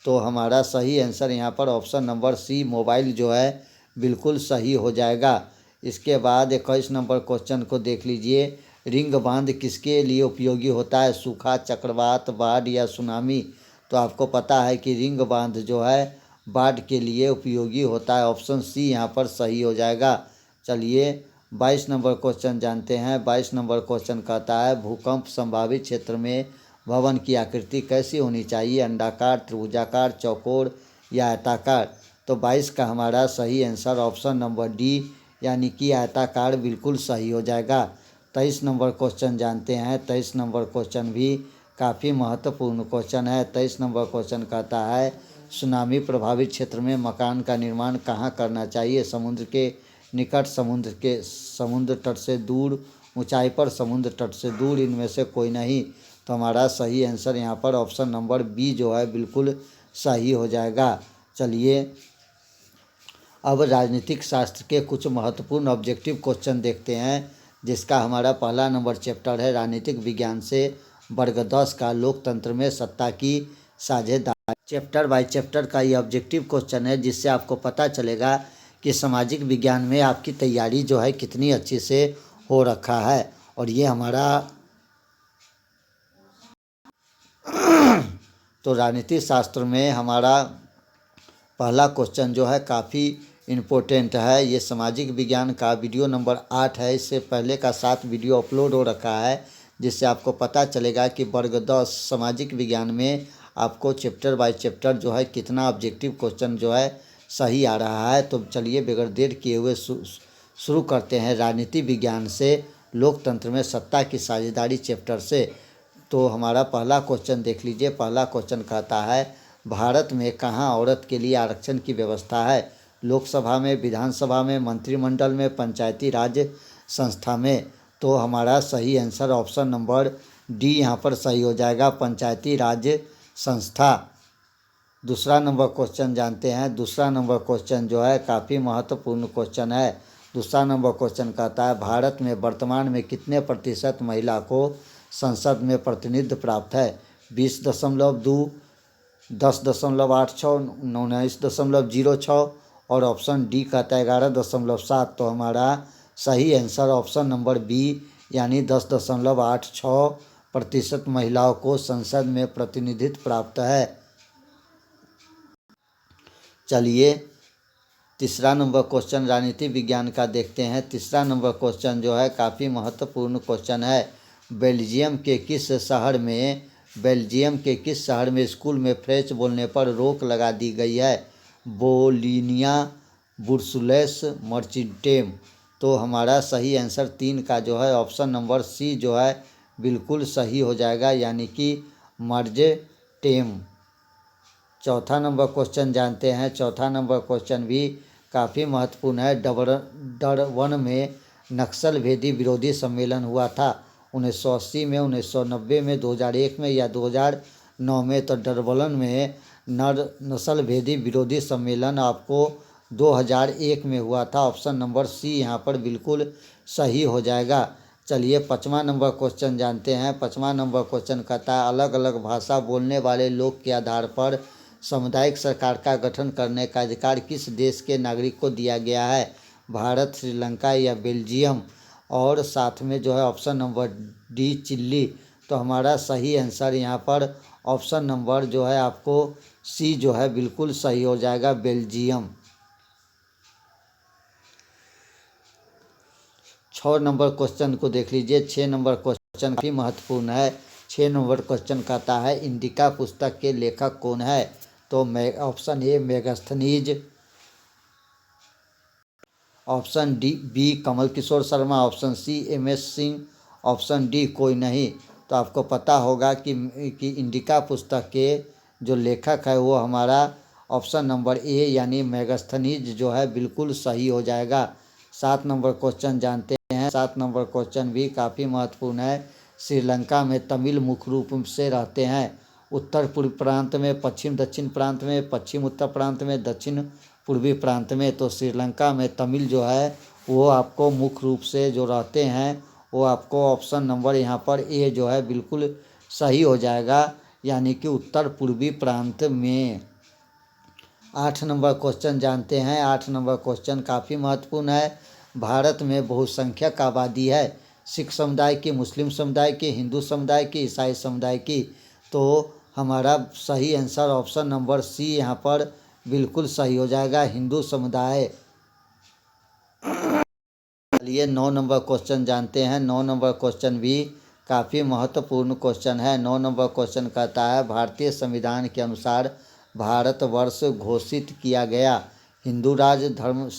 तो हमारा सही आंसर यहाँ पर ऑप्शन नंबर सी मोबाइल जो है बिल्कुल सही हो जाएगा। इसके बाद 21 नंबर क्वेश्चन को देख लीजिए। रिंग बांध किसके लिए उपयोगी होता है? सूखा, चक्रवात, बाढ़ या सुनामी? तो आपको पता है कि रिंग बांध जो है बाढ़ के लिए उपयोगी होता है। ऑप्शन सी यहाँ पर सही हो जाएगा। चलिए 22 नंबर क्वेश्चन जानते हैं। 22 नंबर क्वेश्चन कहता है भूकंप संभावित क्षेत्र में भवन की आकृति कैसी होनी चाहिए? अंडाकार, त्रिभुजाकार, चौकोर या आयताकार? तो 22 का हमारा सही आंसर ऑप्शन नंबर डी यानी कि आयताकार बिल्कुल सही हो जाएगा। 23 नंबर क्वेश्चन जानते हैं। 23 नंबर क्वेश्चन भी काफ़ी महत्वपूर्ण क्वेश्चन है। 23 नंबर क्वेश्चन कहता है सुनामी प्रभावित क्षेत्र में मकान का निर्माण कहाँ करना चाहिए? समुद्र के निकट, समुद्र तट से दूर, ऊंचाई पर, समुद्र तट से दूर, इनमें से कोई नहीं। तो हमारा सही आंसर यहाँ पर ऑप्शन नंबर बी जो है बिल्कुल सही हो जाएगा। चलिए अब राजनीतिक शास्त्र के कुछ महत्वपूर्ण ऑब्जेक्टिव क्वेश्चन देखते हैं, जिसका हमारा पहला नंबर चैप्टर है राजनीतिक विज्ञान से वर्ग 10 का लोकतंत्र में सत्ता की साझेदारी। चैप्टर बाय चैप्टर का ये ऑब्जेक्टिव क्वेश्चन है, जिससे आपको पता चलेगा कि सामाजिक विज्ञान में आपकी तैयारी जो है कितनी अच्छी से हो रखा है। और ये हमारा तो राजनीतिक शास्त्र में हमारा पहला क्वेश्चन जो है काफ़ी इम्पोर्टेंट है। ये सामाजिक विज्ञान का वीडियो नंबर 8 है। इससे पहले का 7 वीडियो अपलोड हो रखा है, जिससे आपको पता चलेगा कि वर्ग 10 सामाजिक विज्ञान में आपको चैप्टर बाय चैप्टर जो है कितना ऑब्जेक्टिव क्वेश्चन जो है सही आ रहा है। तो चलिए बगैर देर किए हुए शुरू करते हैं राजनीति विज्ञान से लोकतंत्र में सत्ता की साझेदारी चैप्टर से। तो हमारा पहला क्वेश्चन देख लीजिए। पहला क्वेश्चन कहता है भारत में कहाँ औरत के लिए आरक्षण की व्यवस्था है? लोकसभा में, विधानसभा में, मंत्रिमंडल में, पंचायती राज संस्था में। तो हमारा सही आंसर ऑप्शन नंबर डी यहाँ पर सही हो जाएगा, पंचायती राज संस्था। दूसरा नंबर क्वेश्चन जानते हैं। दूसरा नंबर क्वेश्चन जो है काफ़ी महत्वपूर्ण क्वेश्चन है। दूसरा नंबर क्वेश्चन कहता है भारत में वर्तमान में कितने प्रतिशत महिला को संसद में प्रतिनिधित्व प्राप्त है? 20.2, 10.86, 19.06 और ऑप्शन डी कहता है 11.7। तो हमारा सही आंसर ऑप्शन नंबर बी यानी 10.86% महिलाओं को संसद में प्रतिनिधित्व प्राप्त है। चलिए तीसरा नंबर क्वेश्चन राजनीति विज्ञान का देखते हैं। तीसरा नंबर क्वेश्चन जो है काफ़ी महत्वपूर्ण क्वेश्चन है। बेल्जियम के किस शहर में स्कूल में फ्रेंच बोलने पर रोक लगा दी गई है? बोलिनिया, बुर्सुलेस, मर्चिटेम। तो हमारा सही आंसर 3 का जो है ऑप्शन नंबर सी जो है बिल्कुल सही हो जाएगा, यानी कि मर्जेटेम। चौथा नंबर क्वेश्चन जानते हैं। चौथा नंबर क्वेश्चन भी काफ़ी महत्वपूर्ण है। डरवन में नक्सल भेदी विरोधी सम्मेलन हुआ था 1980 में, 1990 में, 2001 में या 2009 में। तो डरवन में नस्ल भेदी विरोधी सम्मेलन आपको 2001 में हुआ था। ऑप्शन नंबर सी यहाँ पर बिल्कुल सही हो जाएगा। चलिए 5वां नंबर क्वेश्चन जानते हैं। 5वां नंबर क्वेश्चन कहता है अलग अलग भाषा बोलने वाले लोग के आधार पर सामुदायिक सरकार का गठन करने का अधिकार किस देश के नागरिक को दिया गया है? भारत, श्रीलंका या बेल्जियम। और साथ में जो है ऑप्शन नंबर डी चिल्ली। तो हमारा सही आंसर यहाँ पर ऑप्शन नंबर जो है आपको सी जो है बिल्कुल सही हो जाएगा, बेल्जियम। 6 नंबर क्वेश्चन को देख लीजिए। 6 नंबर क्वेश्चन काफ़ी महत्वपूर्ण है। 6 नंबर क्वेश्चन कहता है इंडिका पुस्तक के लेखक कौन है? तो option A Megasthenes, option B Kamal Kishore Sharma, option C MS Singh, option D कोई नहीं। तो आपको पता होगा कि इंडिका पुस्तक के जो लेखक है वो हमारा ऑप्शन नंबर ए यानी मेगास्थनीज जो है बिल्कुल सही हो जाएगा। 7 नंबर क्वेश्चन जानते हैं। 7 नंबर क्वेश्चन भी काफ़ी महत्वपूर्ण है। श्रीलंका में तमिल मुख्य रूप से रहते हैं उत्तर पूर्वी प्रांत में, पश्चिम दक्षिण प्रांत में, पश्चिम उत्तर प्रांत में, दक्षिण पूर्वी प्रांत में। तो श्रीलंका में तमिल जो है वो आपको मुख्य रूप से जो रहते हैं वो आपको ऑप्शन नंबर यहाँ पर ए जो है बिल्कुल सही हो जाएगा, यानी कि उत्तर पूर्वी प्रांत में। 8 नंबर क्वेश्चन जानते हैं। 8 नंबर क्वेश्चन काफ़ी महत्वपूर्ण है। भारत में बहुसंख्यक आबादी है, सिख समुदाय की, मुस्लिम समुदाय की, हिंदू समुदाय की, ईसाई समुदाय की। तो हमारा सही आंसर ऑप्शन नंबर सी यहाँ पर बिल्कुल सही हो जाएगा, हिंदू समुदाय। चलिए 9 नंबर क्वेश्चन जानते हैं। 9 नंबर क्वेश्चन भी काफ़ी महत्वपूर्ण क्वेश्चन है। 9 नंबर क्वेश्चन कहता है भारतीय संविधान के अनुसार भारतवर्ष घोषित किया गया हिंदू राज्य धर्म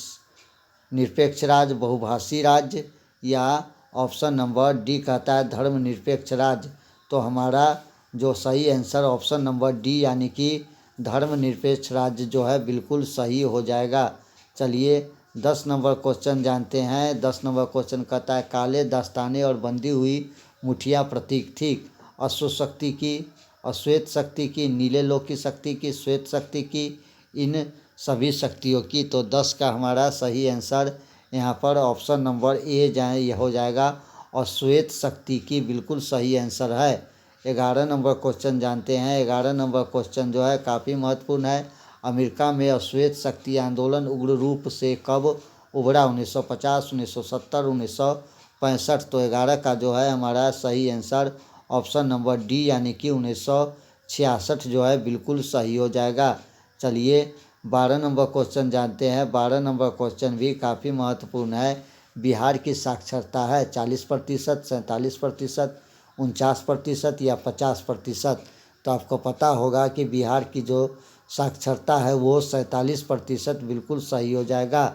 निरपेक्ष राज्य, बहुभाषी राज्य, या ऑप्शन नंबर डी कहता है धर्मनिरपेक्ष राज्य। तो हमारा जो सही आंसर ऑप्शन नंबर डी यानी कि धर्मनिरपेक्ष राज्य जो है बिल्कुल सही हो जाएगा। चलिए 10 नंबर क्वेश्चन जानते हैं। 10 नंबर क्वेश्चन कहता है काले दस्ताने और बंधी हुई मुठिया प्रतीक थी अश्व शक्ति की, अश्वेत शक्ति की, नीले लोक की शक्ति की, श्वेत शक्ति की, इन सभी शक्तियों की। तो 10 का हमारा सही आंसर यहाँ पर ऑप्शन नंबर ए यह हो जाएगा और श्वेत शक्ति की बिल्कुल सही आंसर है। 11 नंबर क्वेश्चन जानते हैं। 11 नंबर क्वेश्चन जो है काफ़ी महत्वपूर्ण है। अमेरिका में अश्वेत शक्ति आंदोलन उग्र रूप से कब उभरा? 1950, 1970, 1965। तो 11 का जो है हमारा सही आंसर ऑप्शन नंबर डी यानी कि 1966 जो है बिल्कुल सही हो जाएगा। चलिए 12 नंबर क्वेश्चन जानते हैं। 12 नंबर क्वेश्चन भी काफ़ी महत्वपूर्ण है। बिहार की साक्षरता है 40%, 47%, 49% या 50%। तो आपको पता होगा कि बिहार की जो साक्षरता है वो 47% बिल्कुल सही हो जाएगा।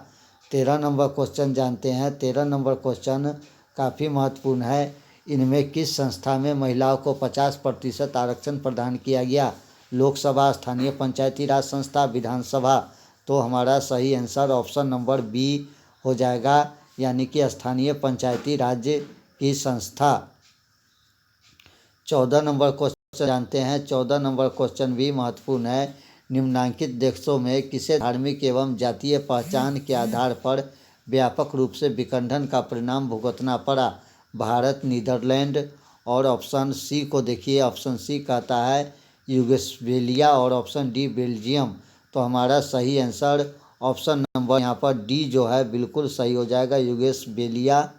13 नंबर क्वेश्चन जानते हैं। 13 नंबर क्वेश्चन काफ़ी महत्वपूर्ण है। इनमें किस संस्था में महिलाओं को 50% आरक्षण प्रदान किया गया? लोकसभा, स्थानीय पंचायती राज संस्था, विधानसभा। तो हमारा सही आंसर ऑप्शन नंबर बी हो जाएगा यानी कि स्थानीय पंचायती राज्य की संस्था। 14 नंबर क्वेश्चन जानते हैं। 14 नंबर क्वेश्चन भी महत्वपूर्ण है। निम्नलिखित देशों में किसे धार्मिक एवं जातीय पहचान के आधार पर व्यापक रूप से विखंडन का परिणाम भुगतना पड़ा? भारत, नीदरलैंड, और ऑप्शन सी को देखिए। ऑप्शन सी कहता है यूगोस्लाविया और ऑप्शन डी बेल्जियम। तो हमारा सही आंसर ऑप्शन नंबर यहाँ पर डी जो है बिल्कुल सही हो जाएगा, यूगोस्लाविया।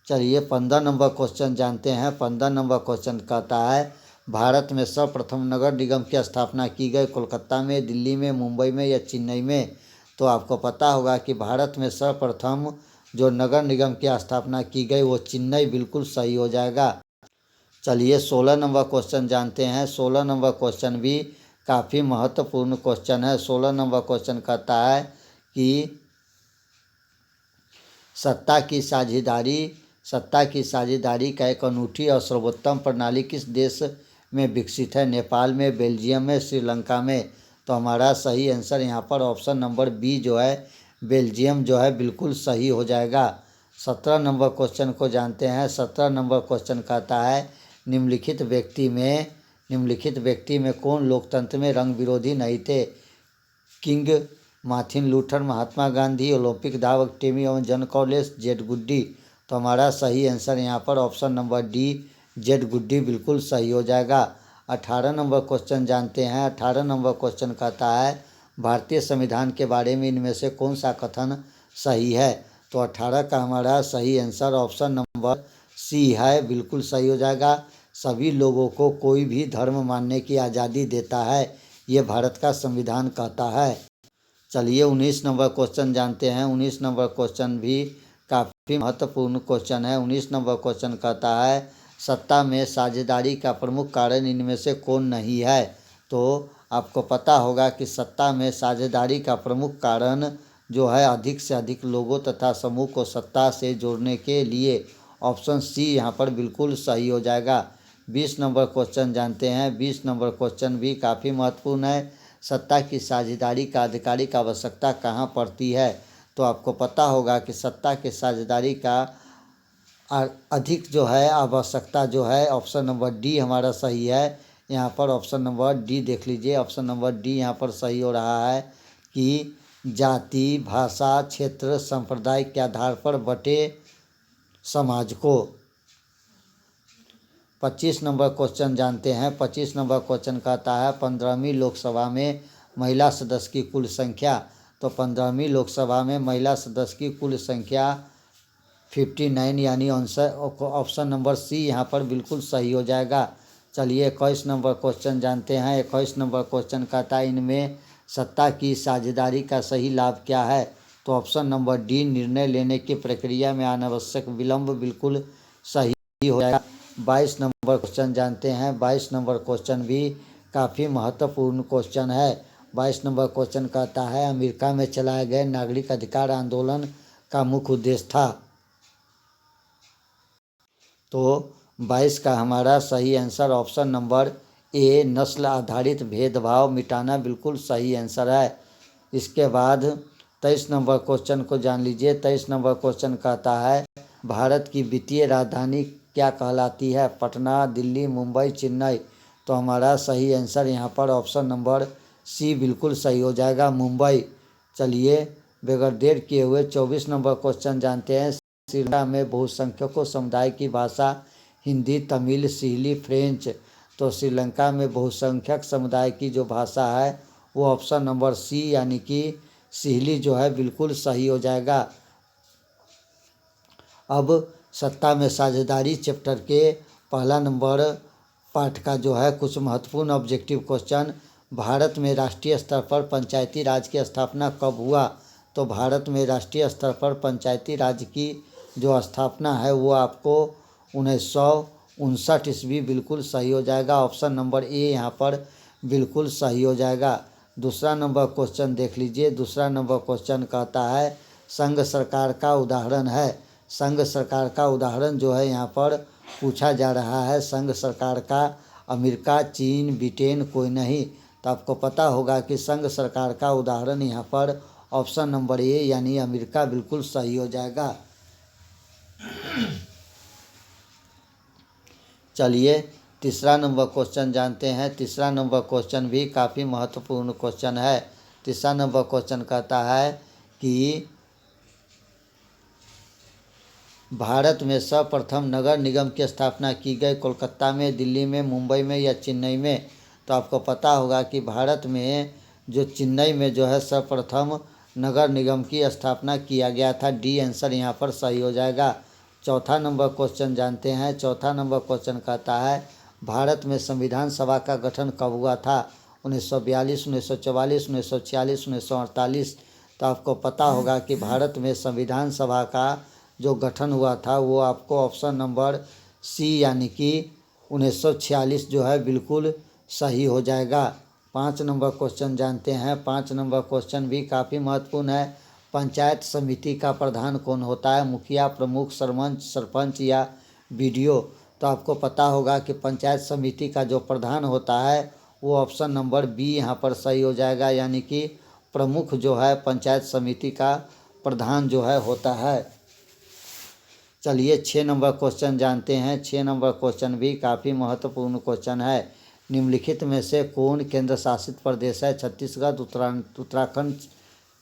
चलिए 15 नंबर क्वेश्चन जानते हैं। 15 नंबर क्वेश्चन कहता है भारत में सर्वप्रथम नगर निगम की स्थापना की गई कोलकाता में, दिल्ली में, मुंबई में या चेन्नई में? तो आपको पता होगा कि भारत में सर्वप्रथम जो नगर निगम की स्थापना की गई वो चेन्नई बिल्कुल सही हो जाएगा। चलिए 16 नंबर क्वेश्चन जानते हैं। 16 नंबर क्वेश्चन भी काफ़ी महत्वपूर्ण क्वेश्चन है। 16 नंबर क्वेश्चन कहता है कि सत्ता की साझेदारी का एक अनूठी और सर्वोत्तम प्रणाली किस देश में विकसित है? नेपाल में, बेल्जियम में, श्रीलंका में? तो हमारा सही आंसर यहाँ पर ऑप्शन नंबर बी जो है बेल्जियम जो है बिल्कुल सही हो जाएगा। 17 नंबर क्वेश्चन को जानते हैं। 17 नंबर क्वेश्चन कहता है निम्नलिखित व्यक्ति में कौन लोकतंत्र में रंग विरोधी नहीं थे? King, Martin Luther, Mahatma Gandhi, Olympic धावक टेमी एवं जॉन कॉलेस, जेड गुड्डी? तो हमारा सही आंसर यहाँ पर ऑप्शन नंबर डी जेड गुड्डी बिल्कुल सही हो जाएगा। 18 नंबर क्वेश्चन जानते हैं। 18 नंबर क्वेश्चन कहता है भारतीय संविधान के बारे में इनमें से कौन सा कथन सही है? तो 18 का हमारा सही आंसर ऑप्शन नंबर सी है, बिल्कुल सही हो जाएगा। सभी लोगों को कोई भी धर्म मानने की आज़ादी देता है, ये भारत का संविधान कहता है। चलिए 19 नंबर क्वेश्चन जानते हैं। 19 नंबर क्वेश्चन भी काफ़ी महत्वपूर्ण क्वेश्चन है। 19 नंबर क्वेश्चन कहता है सत्ता में साझेदारी का प्रमुख कारण इनमें से कौन नहीं है? तो आपको पता होगा कि सत्ता में साझेदारी का प्रमुख कारण जो है अधिक से अधिक लोगों तथा समूह को सत्ता से जोड़ने के लिए। ऑप्शन सी यहाँ पर बिल्कुल सही हो जाएगा। 20 नंबर क्वेश्चन जानते हैं। 20 नंबर क्वेश्चन भी काफ़ी महत्वपूर्ण है। सत्ता की साझेदारी का आधिकारिक आवश्यकता कहाँ पड़ती है? तो आपको पता होगा कि सत्ता की साझेदारी का अधिक जो है आवश्यकता जो है ऑप्शन नंबर डी हमारा सही है। यहाँ पर ऑप्शन नंबर डी देख लीजिए। ऑप्शन नंबर डी यहाँ पर सही हो रहा है कि जाति, भाषा, क्षेत्र, संप्रदाय के आधार पर बटे समाज को। 25 नंबर क्वेश्चन जानते हैं। 25 नंबर क्वेश्चन कहता है 15वीं लोकसभा में महिला सदस्य की कुल संख्या। तो 15वीं लोकसभा में महिला सदस्य की कुल संख्या 59 यानी ऑप्शन नंबर सी यहाँ पर बिल्कुल सही हो जाएगा। चलिए 21 नंबर क्वेश्चन जानते हैं। 21 नंबर क्वेश्चन कहता है इनमें सत्ता की साझेदारी का सही लाभ क्या है? तो ऑप्शन नंबर डी निर्णय लेने की प्रक्रिया में अनावश्यक विलंब बिल्कुल सही हो जाएगा। 22 नंबर क्वेश्चन जानते हैं। 22 नंबर क्वेश्चन भी काफ़ी महत्वपूर्ण क्वेश्चन है। 22 नंबर क्वेश्चन कहता है अमेरिका में चलाए गए नागरिक अधिकार आंदोलन का मुख्य उद्देश्य था। तो 22 का हमारा सही आंसर ऑप्शन नंबर ए नस्ल आधारित भेदभाव मिटाना बिल्कुल सही आंसर है। इसके बाद 23 नंबर क्वेश्चन को जान लीजिए। 23 नंबर क्वेश्चन कहता है भारत की वित्तीय राजधानी क्या कहलाती है? पटना, दिल्ली, मुंबई, चेन्नई। तो हमारा सही आंसर यहाँ पर ऑप्शन नंबर सी बिल्कुल सही हो जाएगा, मुंबई। चलिए बगैर देर किए हुए 24 नंबर क्वेश्चन जानते हैं। श्रीलंका में बहुसंख्यकों समुदाय की भाषा हिंदी, तमिल, सिंहली, फ्रेंच। तो श्रीलंका में बहुसंख्यक समुदाय की जो भाषा है वो ऑप्शन नंबर सी यानी कि सिंहली जो है बिल्कुल सही हो जाएगा। अब सत्ता में साझेदारी चैप्टर के पहला नंबर पाठ का जो है कुछ महत्वपूर्ण ऑब्जेक्टिव क्वेश्चन। भारत में राष्ट्रीय स्तर पर पंचायती राज की स्थापना कब हुआ? तो भारत में राष्ट्रीय स्तर पर पंचायती राज की जो स्थापना है वो आपको 1959 ईस्वी बिल्कुल सही हो जाएगा। ऑप्शन नंबर ए यहाँ पर बिल्कुल सही हो जाएगा। दूसरा नंबर क्वेश्चन देख लीजिए। दूसरा नंबर क्वेश्चन कहता है संघ सरकार का उदाहरण है। संघ सरकार का उदाहरण जो है यहाँ पर पूछा जा रहा है। संघ सरकार का अमेरिका, चीन, ब्रिटेन कोई नहीं। तो आपको पता होगा कि संघ सरकार का उदाहरण यहाँ पर ऑप्शन नंबर ए यानी अमेरिका बिल्कुल सही हो जाएगा। चलिए तीसरा नंबर क्वेश्चन जानते हैं। तीसरा नंबर क्वेश्चन भी काफ़ी महत्वपूर्ण क्वेश्चन है। तीसरा नंबर क्वेश्चन कहता है कि भारत में सर्वप्रथम नगर निगम की स्थापना की गई कोलकाता में, दिल्ली में, मुंबई में या चेन्नई में? तो आपको पता होगा कि भारत में जो चेन्नई में जो है सर्वप्रथम नगर निगम की स्थापना किया गया था। डी आंसर यहाँ पर सही हो जाएगा। चौथा नंबर क्वेश्चन जानते हैं। चौथा नंबर क्वेश्चन कहता है भारत में संविधान सभा का गठन कब हुआ था? 1942, 1944, 1946, 1948। तो आपको पता होगा कि भारत में संविधान सभा का जो गठन हुआ था वो आपको ऑप्शन नंबर सी यानी कि 1946 जो है बिल्कुल सही हो जाएगा। 5 नंबर क्वेश्चन जानते हैं। 5 नंबर क्वेश्चन भी काफ़ी महत्वपूर्ण है। पंचायत समिति का प्रधान कौन होता है? मुखिया, प्रमुख, सरपंच या बीडीओ? तो आपको पता होगा कि पंचायत समिति का जो प्रधान होता है वो ऑप्शन नंबर बी यहाँ पर सही हो जाएगा यानी कि प्रमुख जो है पंचायत समिति का प्रधान जो है होता है। चलिए 6 नंबर क्वेश्चन जानते हैं। 6 नंबर क्वेश्चन भी काफ़ी महत्वपूर्ण क्वेश्चन है। निम्नलिखित में से कौन केंद्र शासित प्रदेश है? छत्तीसगढ़, उत्तराखंड,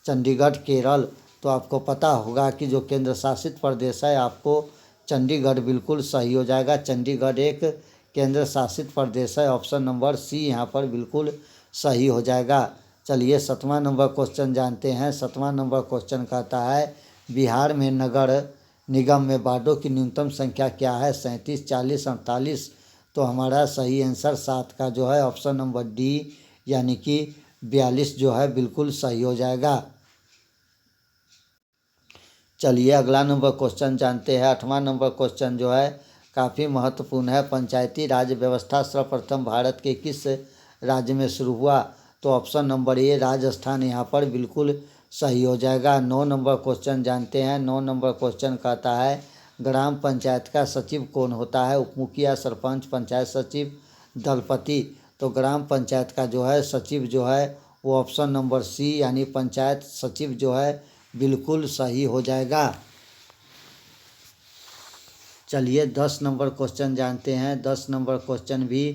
चंडीगढ़, केरल? तो आपको पता होगा कि जो केंद्र शासित प्रदेश है आपको चंडीगढ़ बिल्कुल सही हो जाएगा। चंडीगढ़ एक केंद्र शासित प्रदेश है। ऑप्शन नंबर सी यहाँ पर बिल्कुल सही हो जाएगा। चलिए 7वां नंबर क्वेश्चन जानते हैं। 7वां नंबर क्वेश्चन कहता है बिहार में नगर निगम में वार्डों की न्यूनतम संख्या क्या है? 37, 40, 48? तो हमारा सही आंसर 7 का जो है ऑप्शन नंबर डी यानी कि 42 जो है बिल्कुल सही हो जाएगा। चलिए अगला नंबर क्वेश्चन जानते हैं। 8वां नंबर क्वेश्चन जो है काफ़ी महत्वपूर्ण है। पंचायती राज व्यवस्था सर्वप्रथम भारत के किस राज्य में शुरू हुआ? तो ऑप्शन नंबर ए राजस्थान यहाँ पर बिल्कुल सही हो जाएगा। 9 नंबर क्वेश्चन जानते हैं। 9 नंबर क्वेश्चन कहता है ग्राम पंचायत का सचिव कौन होता है? उपमुखिया, सरपंच, पंचायत सचिव, दलपति? तो ग्राम पंचायत का जो है सचिव जो है वो ऑप्शन नंबर सी यानी पंचायत सचिव जो है बिल्कुल सही हो जाएगा। चलिए 10 नंबर क्वेश्चन जानते हैं। 10 नंबर क्वेश्चन भी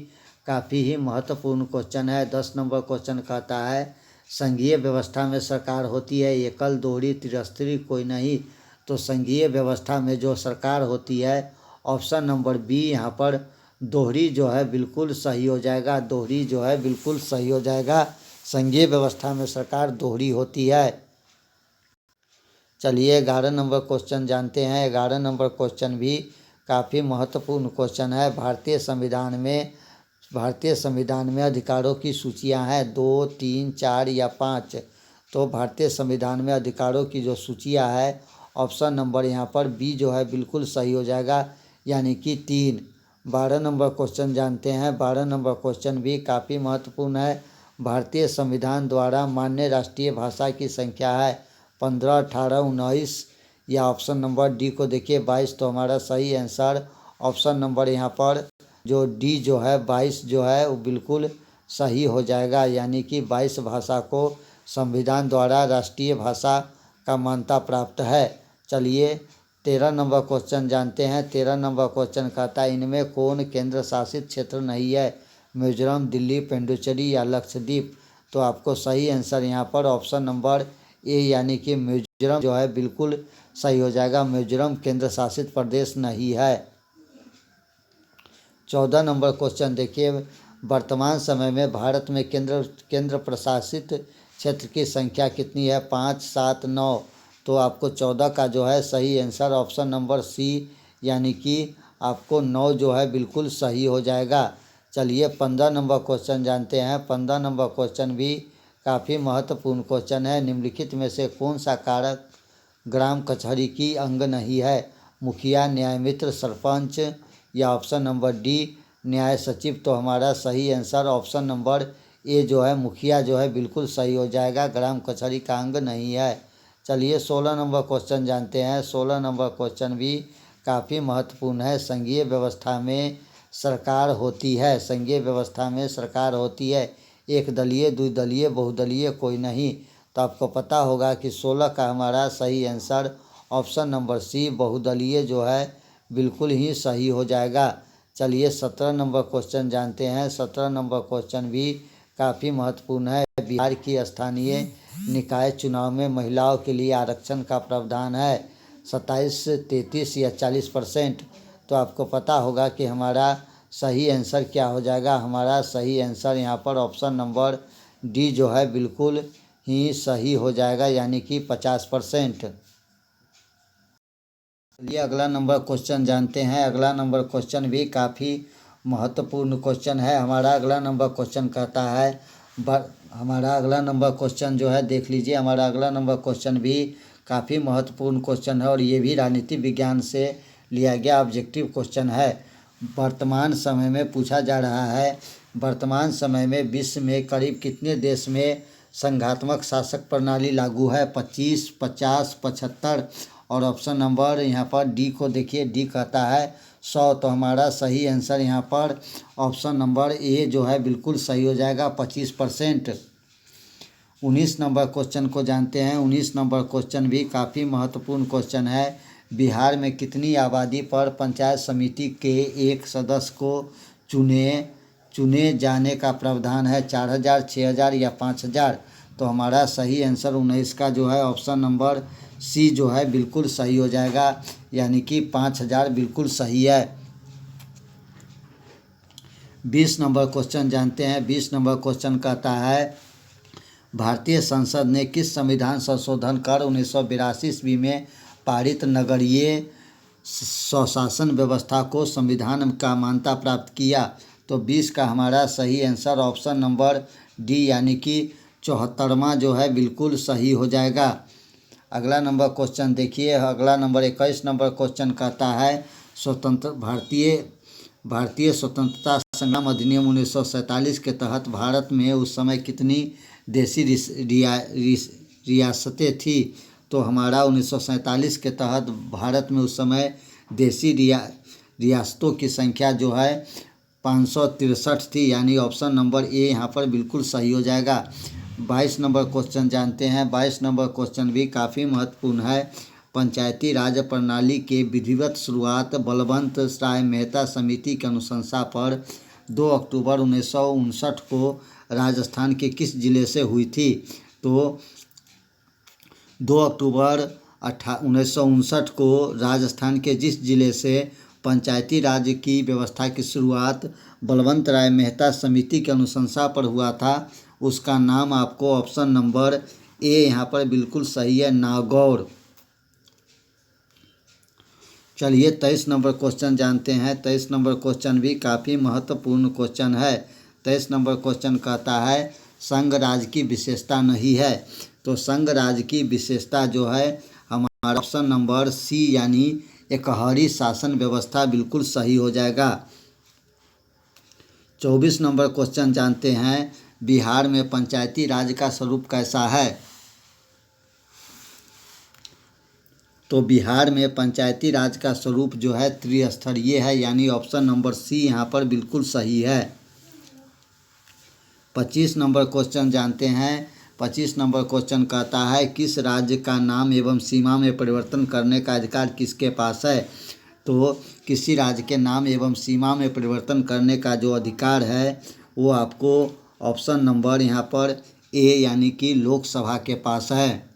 काफ़ी ही महत्वपूर्ण क्वेश्चन है। 10 नंबर क्वेश्चन कहता है संघीय व्यवस्था में सरकार होती है एकल, दोहरी, त्रिस्तरीय कोई नहीं? तो संघीय व्यवस्था में जो सरकार होती है ऑप्शन नंबर बी यहाँ पर दोहरी जो है बिल्कुल सही हो जाएगा। दोहरी जो है बिल्कुल सही हो जाएगा। संघीय व्यवस्था में सरकार दोहरी होती है। चलिए 11 नंबर क्वेश्चन जानते हैं। 11 नंबर क्वेश्चन भी काफ़ी महत्वपूर्ण क्वेश्चन है। भारतीय संविधान में अधिकारों की सूचियां हैं 2, 3, 4 या 5? तो भारतीय संविधान में अधिकारों की जो सूचियां है ऑप्शन नंबर यहाँ पर बी जो है बिल्कुल सही हो जाएगा यानी कि 3। 12 नंबर क्वेश्चन जानते हैं। 12 नंबर क्वेश्चन भी काफ़ी महत्वपूर्ण है। भारतीय संविधान द्वारा मान्य राष्ट्रीय भाषा की संख्या है 15, 18, 19 या ऑप्शन नंबर डी को देखिए 22। तो हमारा सही आंसर ऑप्शन नंबर यहाँ पर जो डी जो है 22 जो है वो बिल्कुल सही हो जाएगा, यानी कि 22 भाषा को संविधान द्वारा राष्ट्रीय भाषा का मान्यता प्राप्त है। चलिए 13 नंबर क्वेश्चन जानते हैं। 13 नंबर क्वेश्चन कहता है इनमें कौन केंद्र शासित क्षेत्र नहीं है? मिजोरम, दिल्ली, पुडुचेरी या लक्षद्वीप? तो आपको सही आंसर यहाँ पर ऑप्शन नंबर ए यानी कि मिजोरम जो है बिल्कुल सही हो जाएगा। मिजोरम केंद्र शासित प्रदेश नहीं है। 14 नंबर क्वेश्चन देखिए, वर्तमान समय में भारत में केंद्र प्रशासित क्षेत्र की संख्या कितनी है? 5, 7, 9? तो आपको 14 का जो है सही आंसर ऑप्शन नंबर सी यानी कि आपको 9 जो है बिल्कुल सही हो जाएगा। चलिए 15 नंबर क्वेश्चन जानते हैं। 15 नंबर क्वेश्चन भी काफ़ी महत्वपूर्ण क्वेश्चन है। निम्नलिखित में से कौन सा कारक ग्राम कचहरी की अंग नहीं है? मुखिया, न्याय मित्र, सरपंच या ऑप्शन नंबर डी न्याय सचिव? तो हमारा सही आंसर ऑप्शन नंबर ए जो है मुखिया जो है बिल्कुल सही हो जाएगा, ग्राम कचहरी का अंग नहीं है। चलिए 16 नंबर क्वेश्चन जानते हैं। 16 नंबर क्वेश्चन भी काफ़ी महत्वपूर्ण है। संघीय व्यवस्था में सरकार होती है, संघीय व्यवस्था में सरकार होती है एक दलीय, द्विदलीय, बहुदलीय, कोई नहीं? तो आपको पता होगा कि 16 का हमारा सही आंसर ऑप्शन नंबर सी बहुदलीय जो है बिल्कुल ही सही हो जाएगा। चलिए 17 नंबर क्वेश्चन जानते हैं। 17 नंबर क्वेश्चन भी काफ़ी महत्वपूर्ण है। बिहार की स्थानीय निकाय चुनाव में महिलाओं के लिए आरक्षण का प्रावधान है 27, 33 या 40%? तो आपको पता होगा कि हमारा सही आंसर क्या हो जाएगा। हमारा सही आंसर यहाँ पर ऑप्शन नंबर डी जो है बिल्कुल ही सही हो जाएगा, यानी कि 50%। चलिए अगला नंबर क्वेश्चन जानते हैं। अगला नंबर क्वेश्चन भी काफ़ी महत्वपूर्ण क्वेश्चन है। हमारा अगला नंबर क्वेश्चन कहता है हमारा अगला नंबर क्वेश्चन जो है देख लीजिए। हमारा अगला नंबर क्वेश्चन भी काफ़ी महत्वपूर्ण क्वेश्चन है और ये भी राजनीति विज्ञान से लिया गया ऑब्जेक्टिव क्वेश्चन है। वर्तमान समय में पूछा जा रहा है, वर्तमान समय में विश्व में करीब कितने देश में संघात्मक शासक प्रणाली लागू है? 25, 50, 75 और ऑप्शन नंबर यहाँ पर डी को देखिए, डी कहता है 100। तो हमारा सही आंसर यहाँ पर ऑप्शन नंबर ए जो है बिल्कुल सही हो जाएगा, 25%। 19 नंबर क्वेश्चन को जानते हैं। 19 नंबर क्वेश्चन भी काफ़ी महत्वपूर्ण क्वेश्चन है। बिहार में कितनी आबादी पर पंचायत समिति के एक सदस्य को चुने जाने का प्रावधान है? 4000, 6000 या 5000? तो हमारा सही आंसर 19 का जो है ऑप्शन नंबर सी जो है बिल्कुल सही हो जाएगा, यानी कि 5000 बिल्कुल सही है। 20 नंबर क्वेश्चन जानते हैं। 20 नंबर क्वेश्चन कहता है भारतीय संसद ने किस संविधान संशोधन कर 1982 ईस्वी में पारित नगरीय स्वशासन व्यवस्था को संविधान का मान्यता प्राप्त किया? तो 20 का हमारा सही आंसर ऑप्शन नंबर डी यानी कि 74वां जो है बिल्कुल सही हो जाएगा। अगला नंबर क्वेश्चन देखिए। अगला नंबर 21 नंबर क्वेश्चन कहता है भारतीय स्वतंत्रता संग्राम अधिनियम 1947 के तहत भारत में उस समय कितनी देसी रियासतें थी? तो हमारा 1947 के तहत भारत में उस समय देसी रियासतों की संख्या जो है 563 थी, यानी ऑप्शन नंबर ए यहाँ पर बिल्कुल सही हो जाएगा। 22 नंबर क्वेश्चन जानते हैं। 22 नंबर क्वेश्चन भी काफ़ी महत्वपूर्ण है। पंचायती राज प्रणाली के विधिवत शुरुआत बलवंत राय मेहता समिति की अनुशंसा पर 2 अक्टूबर 1959 को राजस्थान के किस जिले से हुई थी? तो 2 अक्टूबर 1959 को राजस्थान के जिस जिले से पंचायती राज की व्यवस्था की शुरुआत बलवंत राय मेहता समिति की अनुशंसा पर हुआ था, उसका नाम आपको ऑप्शन नंबर ए यहाँ पर बिल्कुल सही है, नागौर। चलिए 23 नंबर क्वेश्चन जानते हैं। 23 नंबर क्वेश्चन भी काफ़ी महत्वपूर्ण क्वेश्चन है। 23 नंबर क्वेश्चन कहता है संघ राज की विशेषता नहीं है। तो संघ राज की विशेषता जो है हमारा ऑप्शन नंबर सी यानी एकहरी शासन व्यवस्था बिल्कुल सही हो जाएगा। 24 नंबर क्वेश्चन जानते हैं। बिहार में पंचायती राज का स्वरूप कैसा है? तो बिहार में पंचायती राज का स्वरूप जो है त्रिस्तरीय है, यानी ऑप्शन नंबर सी यहाँ पर बिल्कुल सही है। 25 नंबर क्वेश्चन जानते हैं। 25 नंबर क्वेश्चन कहता है किस राज्य का नाम एवं सीमा में परिवर्तन करने का अधिकार किसके पास है? तो किसी राज्य के नाम एवं सीमा में परिवर्तन करने का जो अधिकार है वो आपको ऑप्शन नंबर यहाँ पर ए यानी कि लोकसभा के पास है।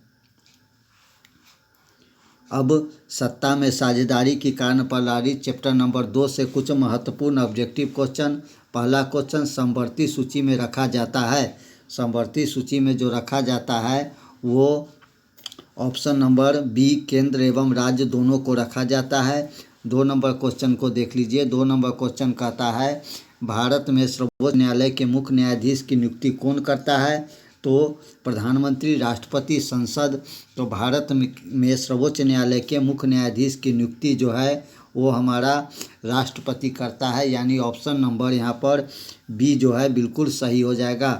अब सत्ता में साझेदारी की कार्यप्रणाली चैप्टर नंबर 2 से कुछ महत्वपूर्ण ऑब्जेक्टिव क्वेश्चन। पहला क्वेश्चन समवर्ती सूची में रखा जाता है। समवर्ती सूची में जो रखा जाता है वो ऑप्शन नंबर बी केंद्र एवं राज्य दोनों को रखा जाता है। 2 नंबर क्वेश्चन को देख लीजिए। 2 नंबर क्वेश्चन कहता है भारत में सर्वोच्च न्यायालय के मुख्य न्यायाधीश की नियुक्ति कौन करता है? तो प्रधानमंत्री, राष्ट्रपति, संसद। तो भारत में सर्वोच्च न्यायालय के मुख्य न्यायाधीश की नियुक्ति जो है वो हमारा राष्ट्रपति करता है, यानी ऑप्शन नंबर यहाँ पर बी जो है बिल्कुल सही हो जाएगा।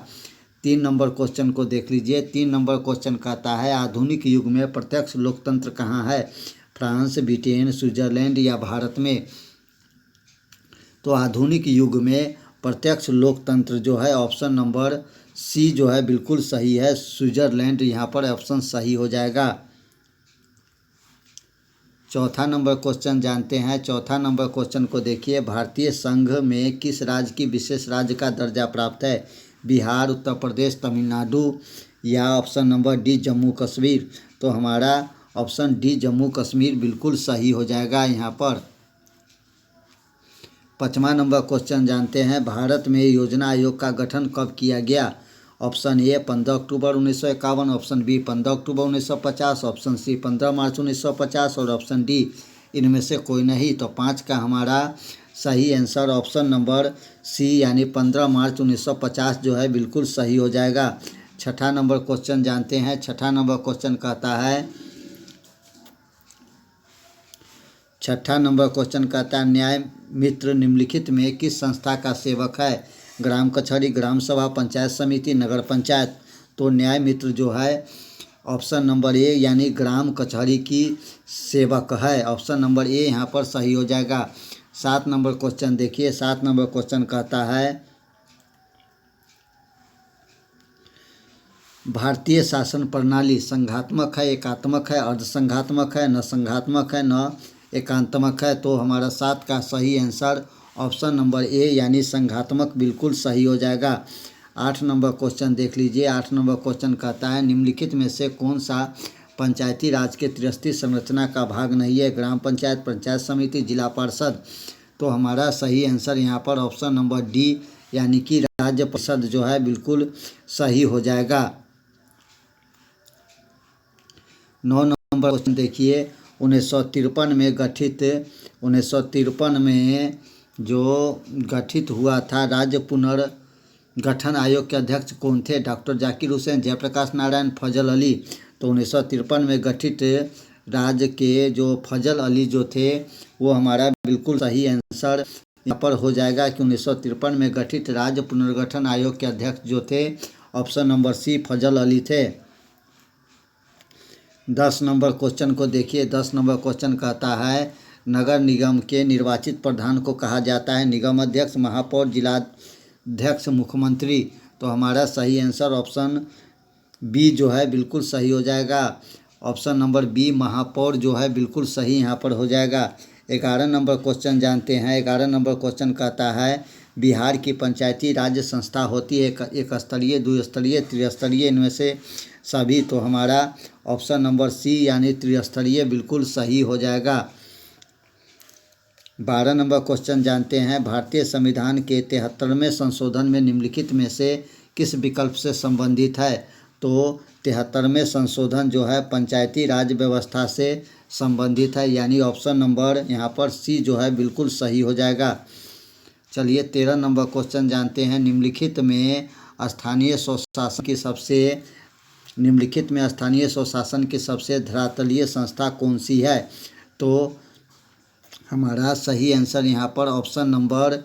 3 नंबर क्वेश्चन को देख लीजिए। 3 नंबर क्वेश्चन कहता है आधुनिक युग में प्रत्यक्ष लोकतंत्र कहाँ है? फ्रांस, ब्रिटेन, स्विट्जरलैंड या भारत में? तो आधुनिक युग में प्रत्यक्ष लोकतंत्र जो है ऑप्शन नंबर सी जो है बिल्कुल सही है, स्विट्जरलैंड यहाँ पर ऑप्शन सही हो जाएगा। चौथा नंबर क्वेश्चन जानते हैं। चौथा नंबर क्वेश्चन को देखिए भारतीय संघ में किस राज्य की विशेष राज्य का दर्जा प्राप्त है? बिहार, उत्तर प्रदेश, तमिलनाडु या option number D Jammu Kashmir? तो हमारा ऑप्शन डी जम्मू कश्मीर बिल्कुल सही हो जाएगा यहाँ पर। 5वां नंबर क्वेश्चन जानते हैं भारत में योजना आयोग का गठन कब किया गया? ऑप्शन ए 15 अक्टूबर 1951, ऑप्शन बी 15 अक्टूबर 1950, ऑप्शन सी 15 मार्च 1950 और ऑप्शन डी इनमें से कोई नहीं। तो 5 का हमारा सही आंसर ऑप्शन नंबर सी यानी 15 मार्च 1950 जो है बिल्कुल सही हो जाएगा। 6ठा नंबर क्वेश्चन जानते हैं। 6ठा नंबर क्वेश्चन कहता है 6ठा नंबर क्वेश्चन कहता है न्याय मित्र निम्नलिखित में किस संस्था का सेवक है? ग्राम कचहरी, ग्राम सभा, पंचायत समिति, नगर पंचायत? तो न्याय मित्र जो है ऑप्शन नंबर ए यानी ग्राम कचहरी की सेवक है। ऑप्शन नंबर ए यहाँ पर सही हो जाएगा। 7 नंबर क्वेश्चन देखिए। 7 नंबर क्वेश्चन कहता है भारतीय शासन प्रणाली संघात्मक है, एकात्मक है, अर्धसंघात्मक है, न संघात्मक है, न एकांतमक है? तो हमारा 7 का सही आंसर ऑप्शन नंबर ए यानी संघात्मक बिल्कुल सही हो जाएगा। 8 नंबर क्वेश्चन देख लीजिए। 8 नंबर क्वेश्चन कहता है निम्नलिखित में से कौन सा पंचायती राज के त्रिस्तरीय संरचना का भाग नहीं है? ग्राम पंचायत, पंचायत समिति, जिला परिषद? तो हमारा सही आंसर यहाँ पर ऑप्शन नंबर डी यानी कि राज्य परिषद जो है बिल्कुल सही हो जाएगा। 9 नंबर क्वेश्चन देखिए। 1953 में गठित 1953 में जो गठित हुआ था राज्य पुनर्गठन आयोग के अध्यक्ष कौन थे? डॉक्टर जाकिर हुसैन, जयप्रकाश नारायण, फजल अली? तो 1953 में गठित राज्य के जो फजल अली जो थे वो हमारा बिल्कुल सही आंसर यहाँ पर हो जाएगा कि 1953 में गठित राज्य पुनर्गठन आयोग के अध्यक्ष जो थे ऑप्शन नंबर सी फजल अली थे। 10 नंबर क्वेश्चन को देखिए। 10 नंबर क्वेश्चन कहता है नगर निगम के निर्वाचित प्रधान को कहा जाता है निगम अध्यक्ष, महापौर, जिलाध्यक्ष, मुख्यमंत्री? तो हमारा सही आंसर ऑप्शन बी जो है बिल्कुल सही हो जाएगा। ऑप्शन नंबर बी महापौर जो है बिल्कुल सही यहाँ पर हो जाएगा। 11 नंबर क्वेश्चन जानते हैं। 11 नंबर क्वेश्चन कहता है बिहार की पंचायती राज संस्था होती है एक स्तरीय, 2 स्तरीय, त्रिस्तरीय? इनमें से सभी। तो हमारा ऑप्शन नंबर सी यानी त्रिस्तरीय बिल्कुल सही हो जाएगा। 12 नंबर क्वेश्चन जानते हैं भारतीय संविधान के 73वें संशोधन में निम्नलिखित में से किस विकल्प से संबंधित है? तो 73वें संशोधन जो है पंचायती राज व्यवस्था से संबंधित है, यानी ऑप्शन नंबर यहाँ पर सी जो है बिल्कुल सही हो जाएगा। चलिए 13 नंबर क्वेश्चन जानते हैं निम्नलिखित में स्थानीय स्वशासन की सबसे धरातलीय संस्था कौन सी है? तो हमारा सही आंसर यहाँ पर ऑप्शन नंबर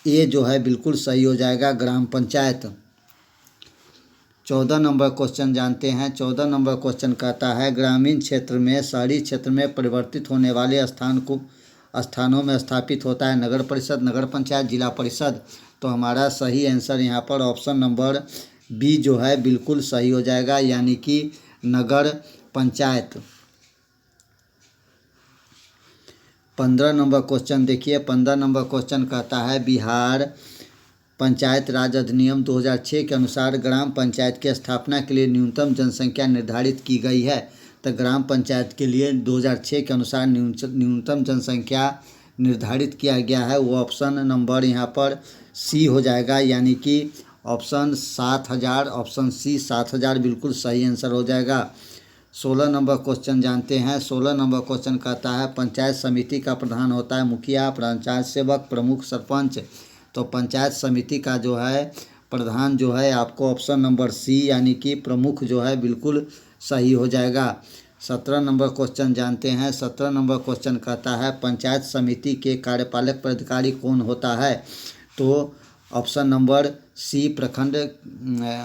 ए जो है बिल्कुल सही हो जाएगा, ग्राम पंचायत। 14 नंबर क्वेश्चन जानते हैं। 14 नंबर क्वेश्चन कहता है ग्रामीण क्षेत्र में शहरी क्षेत्र में परिवर्तित होने वाले स्थानों में स्थापित होता है नगर परिषद, नगर पंचायत, जिला परिषद। तो हमारा सही आंसर यहाँ पर ऑप्शन नंबर बी जो है बिल्कुल सही हो जाएगा, यानी कि नगर पंचायत। 15 नंबर क्वेश्चन देखिए। 15 नंबर क्वेश्चन कहता है बिहार पंचायत राज अधिनियम 2006 के अनुसार ग्राम पंचायत की स्थापना के लिए न्यूनतम जनसंख्या निर्धारित की गई है। तो ग्राम पंचायत के लिए 2006 के अनुसार न्यूनतम जनसंख्या निर्धारित किया गया है, वो ऑप्शन नंबर यहाँ पर सी हो जाएगा, यानी कि ऑप्शन 7000, ऑप्शन सी 7000 बिल्कुल सही आंसर हो जाएगा। 16 नंबर क्वेश्चन जानते हैं। 16 नंबर क्वेश्चन कहता है पंचायत समिति का प्रधान होता है मुखिया, पंचायत सेवक, प्रमुख, सरपंच। तो पंचायत समिति का जो है प्रधान जो है आपको ऑप्शन नंबर सी यानी कि प्रमुख जो है बिल्कुल सही हो जाएगा। 17 नंबर क्वेश्चन जानते हैं। 17 नंबर क्वेश्चन कहता है पंचायत समिति के कार्यपालक पदाधिकारी कौन होता है। तो ऑप्शन नंबर सी प्रखंड,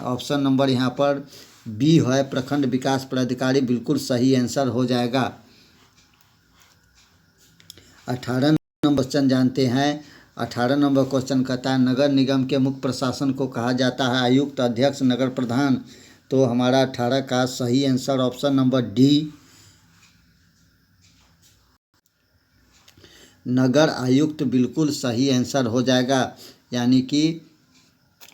ऑप्शन नंबर यहाँ पर बी है प्रखंड विकास पदाधिकारी, बिल्कुल सही आंसर हो जाएगा। 18 नंबर क्वेश्चन जानते हैं। 18 नंबर क्वेश्चन कहता है नगर निगम के मुख्य प्रशासन को कहा जाता है आयुक्त, अध्यक्ष, नगर प्रधान। तो हमारा 18 का सही आंसर ऑप्शन नंबर डी नगर आयुक्त बिल्कुल सही आंसर हो जाएगा, यानी कि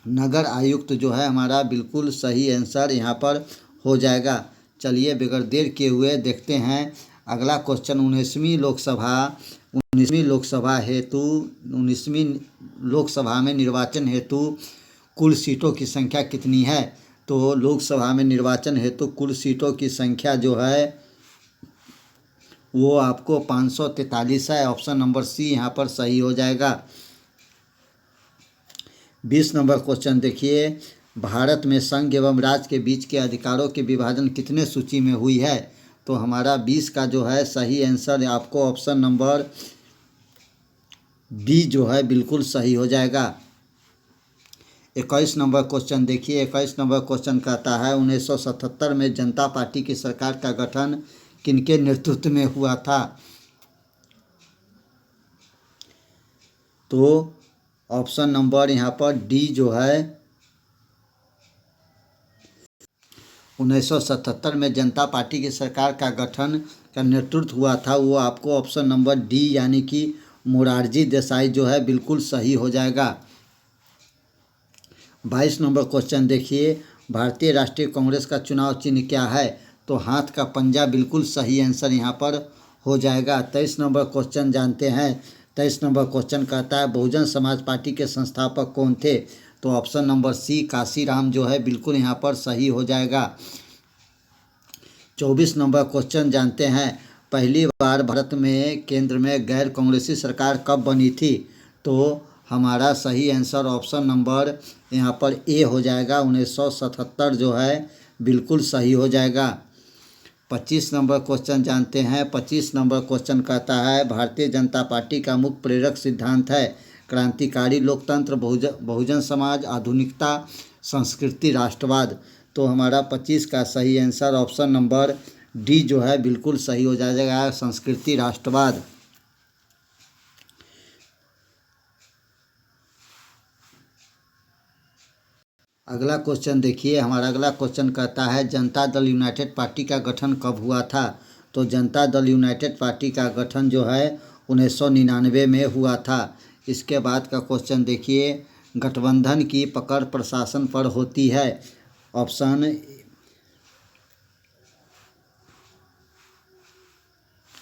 नगर आयुक्त जो है हमारा बिल्कुल सही आंसर यहाँ पर हो जाएगा। चलिए बगैर देर किए हुए देखते हैं अगला क्वेश्चन। 19वीं लोकसभा में निर्वाचन हेतु कुल सीटों की संख्या कितनी है। तो लोकसभा में निर्वाचन हेतु कुल सीटों की संख्या जो है वो आपको 543 है, ऑप्शन नंबर सी यहाँ पर सही हो जाएगा। 20 नंबर क्वेश्चन देखिए। भारत में संघ एवं राज्य के बीच के अधिकारों के विभाजन कितने सूची में हुई है। तो हमारा 20 का जो है सही आंसर आपको ऑप्शन नंबर बी जो है बिल्कुल सही हो जाएगा। 21 नंबर क्वेश्चन देखिए। 21 नंबर क्वेश्चन कहता है 1977 में जनता पार्टी की सरकार का गठन किनके नेतृत्व में हुआ था। तो ऑप्शन नंबर यहाँ पर डी जो है 1977 में जनता पार्टी की सरकार का गठन का नेतृत्व हुआ था, वो आपको ऑप्शन नंबर डी यानी कि मोरारजी देसाई जो है बिल्कुल सही हो जाएगा। 22 नंबर क्वेश्चन देखिए। भारतीय राष्ट्रीय कांग्रेस का चुनाव चिन्ह क्या है। तो हाथ का पंजा बिल्कुल सही आंसर यहाँ पर हो जाएगा। 23 नंबर क्वेश्चन जानते हैं। 23 नंबर क्वेश्चन कहता है बहुजन समाज पार्टी के संस्थापक कौन थे। तो ऑप्शन नंबर सी काशीराम जो है बिल्कुल यहाँ पर सही हो जाएगा। 24 नंबर क्वेश्चन जानते हैं पहली बार भारत में केंद्र में गैर कांग्रेसी सरकार कब बनी थी। तो हमारा सही आंसर ऑप्शन नंबर यहाँ पर ए हो जाएगा, 1977 जो है बिल्कुल सही हो जाएगा। 25 नंबर क्वेश्चन जानते हैं। 25 नंबर क्वेश्चन कहता है भारतीय जनता पार्टी का मुख्य प्रेरक सिद्धांत है क्रांतिकारी लोकतंत्र, बहुजन समाज, आधुनिकता, संस्कृति, राष्ट्रवाद। तो हमारा 25 का सही आंसर ऑप्शन नंबर डी जो है बिल्कुल सही हो जाएगा, संस्कृति राष्ट्रवाद। अगला क्वेश्चन देखिए। हमारा अगला क्वेश्चन कहता है जनता दल यूनाइटेड पार्टी का गठन कब हुआ था। तो जनता दल यूनाइटेड पार्टी का गठन जो है 1999 में हुआ था। इसके बाद का क्वेश्चन देखिए। गठबंधन की पकड़ प्रशासन पर होती है। ऑप्शन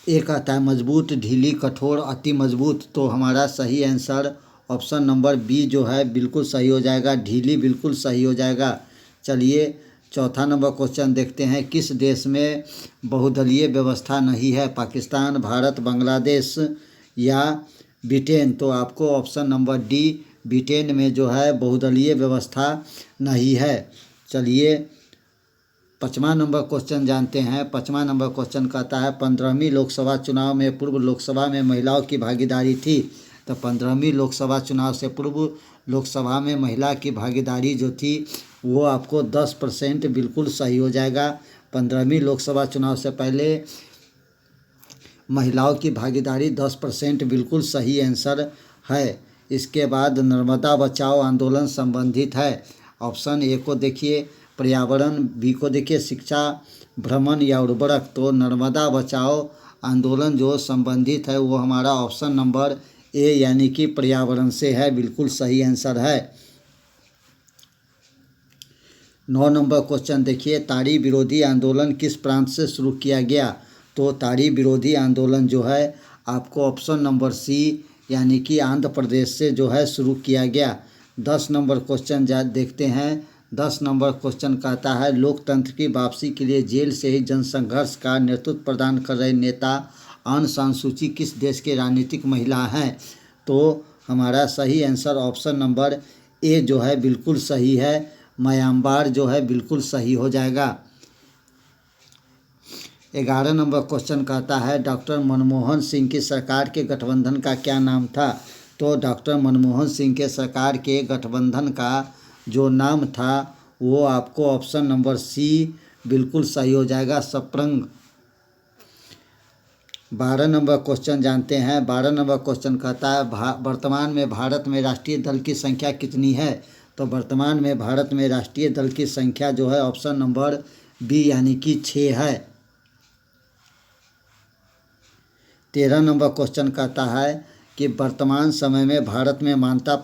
ए कहता है मजबूत, ढीली, कठोर, अति मजबूत। तो हमारा सही आंसर ऑप्शन नंबर बी जो है बिल्कुल सही हो जाएगा, ढीली बिल्कुल सही हो जाएगा। चलिए चौथा नंबर क्वेश्चन देखते हैं किस देश में बहुदलीय व्यवस्था नहीं है, पाकिस्तान, भारत, बांग्लादेश या ब्रिटेन। तो आपको ऑप्शन नंबर डी ब्रिटेन में जो है बहुदलीय व्यवस्था नहीं है। चलिए 5वां नंबर क्वेश्चन जानते हैं। 5वां नंबर क्वेश्चन कहता है 15वीं लोकसभा चुनाव में पूर्व लोकसभा में महिलाओं की भागीदारी थी। तो 15वीं लोकसभा चुनाव से पूर्व लोकसभा में महिला की भागीदारी जो थी वो आपको 10% बिल्कुल सही हो जाएगा। 15वीं लोकसभा चुनाव से पहले महिलाओं की भागीदारी 10% बिल्कुल सही आंसर है। इसके बाद नर्मदा बचाओ आंदोलन संबंधित है। ऑप्शन ए को देखिए पर्यावरण, बी को देखिए शिक्षा, भ्रमण या उर्वरक। तो नर्मदा बचाओ आंदोलन जो संबंधित है वो हमारा ऑप्शन नंबर ए यानी कि पर्यावरण से है, बिल्कुल सही आंसर है। 9 नंबर क्वेश्चन देखिए ताड़ी विरोधी आंदोलन किस प्रांत से शुरू किया गया। तो ताड़ी विरोधी आंदोलन जो है आपको ऑप्शन नंबर सी यानी कि आंध्र प्रदेश से जो है शुरू किया गया। 10 नंबर क्वेश्चन देखते हैं। 10 नंबर क्वेश्चन कहता है लोकतंत्र की वापसी के लिए जेल से ही जनसंघर्ष का नेतृत्व प्रदान कर रहे नेता आंग सान सू की किस देश के राजनीतिक महिला हैं। तो हमारा सही आंसर ऑप्शन नंबर ए जो है बिल्कुल सही है, म्यांमार जो है बिल्कुल सही हो जाएगा। 11 नंबर क्वेश्चन कहता है डॉक्टर मनमोहन सिंह की सरकार के गठबंधन का क्या नाम था। तो डॉक्टर मनमोहन सिंह के सरकार के गठबंधन का जो नाम था वो आपको ऑप्शन नंबर सी बिल्कुल सही हो जाएगा, सप्रंग। 12 नंबर क्वेश्चन जानते हैं। 12 नंबर क्वेश्चन कहता है वर्तमान में भारत में राष्ट्रीय दल की संख्या कितनी है। तो वर्तमान में भारत में राष्ट्रीय दल की संख्या जो है ऑप्शन नंबर बी यानी कि 6 है। 13 नंबर क्वेश्चन कहता है कि वर्तमान समय में भारत में मान्यता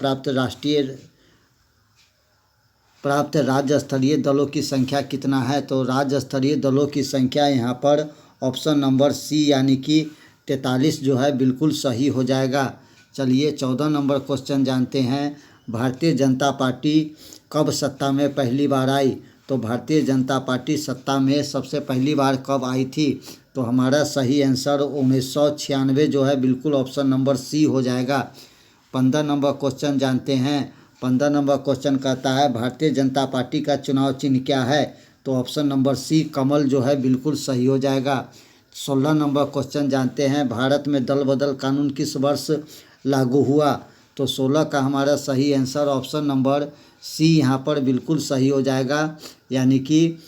प्राप्त राज्य स्तरीय दलों की संख्या कितना है। तो राज्य स्तरीय दलों की संख्या यहाँ पर ऑप्शन नंबर सी यानी कि 43 जो है बिल्कुल सही हो जाएगा। चलिए 14 नंबर क्वेश्चन जानते हैं। भारतीय जनता पार्टी कब सत्ता में पहली बार आई। तो भारतीय जनता पार्टी सत्ता में सबसे पहली बार कब आई थी। तो हमारा सही आंसर 1996 जो है बिल्कुल ऑप्शन नंबर सी हो जाएगा। 15 नंबर क्वेश्चन जानते हैं। 15 नंबर क्वेश्चन कहता है भारतीय जनता पार्टी का चुनाव चिन्ह क्या है। तो ऑप्शन नंबर सी कमल जो है बिल्कुल सही हो जाएगा। 16 नंबर क्वेश्चन जानते हैं भारत में दल बदल कानून किस वर्ष लागू हुआ। तो 16 का हमारा सही आंसर ऑप्शन नंबर सी यहाँ पर बिल्कुल सही हो जाएगा, यानी कि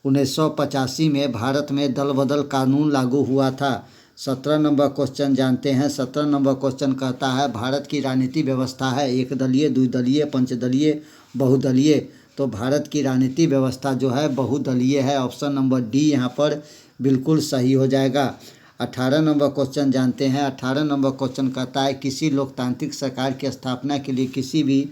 1985 में भारत में दल बदल कानून लागू हुआ था। 17 नंबर क्वेश्चन जानते हैं। 17 नंबर क्वेश्चन कहता है भारत की राजनीति व्यवस्था है एक दलीय, द्विदलीय, पंचदलीय, बहुदलीय। तो भारत की राजनीति व्यवस्था जो है बहुदलीय है, ऑप्शन नंबर डी यहाँ पर बिल्कुल सही हो जाएगा। 18 नंबर क्वेश्चन जानते हैं। 18 नंबर क्वेश्चन कहता है किसी लोकतांत्रिक सरकार की स्थापना के लिए किसी भी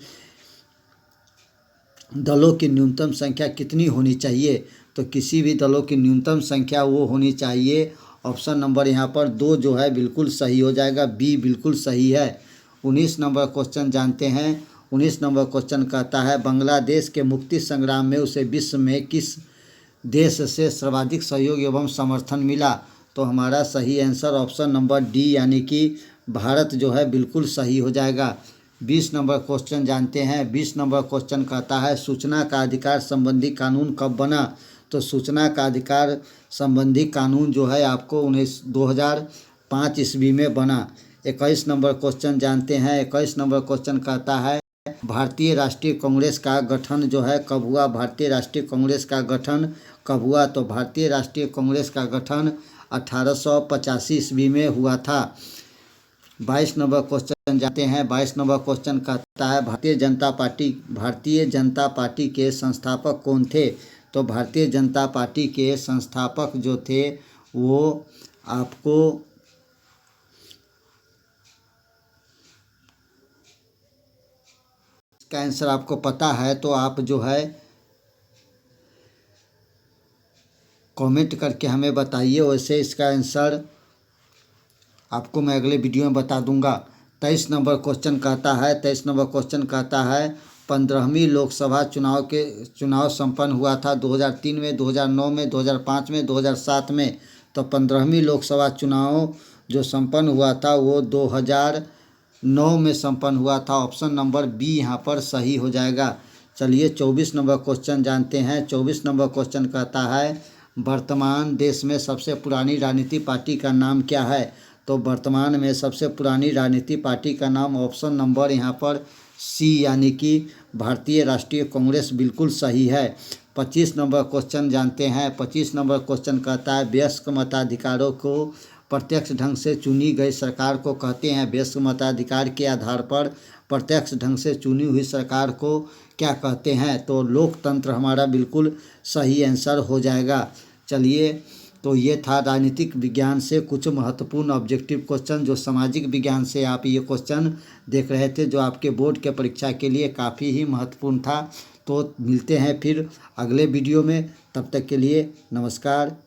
दलों की न्यूनतम संख्या कितनी होनी चाहिए। तो किसी भी दलों की न्यूनतम संख्या वो होनी चाहिए, ऑप्शन नंबर यहाँ पर 2 जो है बिल्कुल सही हो जाएगा, बी बिल्कुल सही है। 19 नंबर क्वेश्चन जानते हैं। 19 नंबर क्वेश्चन कहता है बांग्लादेश के मुक्ति संग्राम में उसे विश्व में किस देश से सर्वाधिक सहयोग एवं समर्थन मिला। तो हमारा सही आंसर ऑप्शन नंबर डी यानी कि भारत जो है बिल्कुल सही हो जाएगा। 20 नंबर क्वेश्चन जानते हैं। 20 नंबर क्वेश्चन कहता है सूचना का अधिकार संबंधी कानून कब बना। तो सूचना का अधिकार संबंधी कानून जो है आपको 2005 ईस्वी में बना। 21 नंबर क्वेश्चन जानते हैं। 21 नंबर क्वेश्चन कहता है भारतीय राष्ट्रीय कांग्रेस का गठन जो है कब हुआ। भारतीय राष्ट्रीय कांग्रेस का गठन कब हुआ। तो भारतीय राष्ट्रीय कांग्रेस का गठन 1885 ईस्वी में हुआ था। 22 नंबर क्वेश्चन जानते हैं। 22 नंबर क्वेश्चन कहता है भारतीय जनता पार्टी के संस्थापक कौन थे। तो भारतीय जनता पार्टी के संस्थापक जो थे वो आपको इसका आंसर आपको पता है तो आप जो है कमेंट करके हमें बताइए, वैसे इसका आंसर आपको मैं अगले वीडियो में बता दूंगा। 23 नंबर क्वेश्चन कहता है। 23 नंबर क्वेश्चन कहता है 15वीं लोकसभा चुनाव संपन्न हुआ था 2003 में, 2009 में, 2005 में, 2007 में। तो 15वीं लोकसभा चुनाव जो संपन्न हुआ था वो 2009 में संपन्न हुआ था, ऑप्शन नंबर बी यहाँ पर सही हो जाएगा। चलिए 24 नंबर क्वेश्चन जानते हैं। 24 नंबर क्वेश्चन कहता है वर्तमान देश में सबसे पुरानी राजनीति पार्टी का नाम क्या है। तो वर्तमान में सबसे पुरानी राजनीति पार्टी का नाम ऑप्शन नंबर यहाँ पर सी यानी कि भारतीय राष्ट्रीय कांग्रेस बिल्कुल सही है। 25 नंबर क्वेश्चन जानते हैं। 25 नंबर क्वेश्चन कहता है वयस्क मताधिकारों को प्रत्यक्ष ढंग से चुनी गई सरकार को कहते हैं। वयस्क मताधिकार के आधार पर प्रत्यक्ष ढंग से चुनी हुई सरकार को क्या कहते हैं? तो लोकतंत्र हमारा बिल्कुल सही आंसर हो जाएगा। चलिए, तो ये था राजनीतिक विज्ञान से कुछ महत्वपूर्ण ऑब्जेक्टिव क्वेश्चन, जो सामाजिक विज्ञान से आप ये क्वेश्चन देख रहे थे, जो आपके बोर्ड के परीक्षा के लिए काफ़ी ही महत्वपूर्ण था। तो मिलते हैं फिर अगले वीडियो में, तब तक के लिए नमस्कार।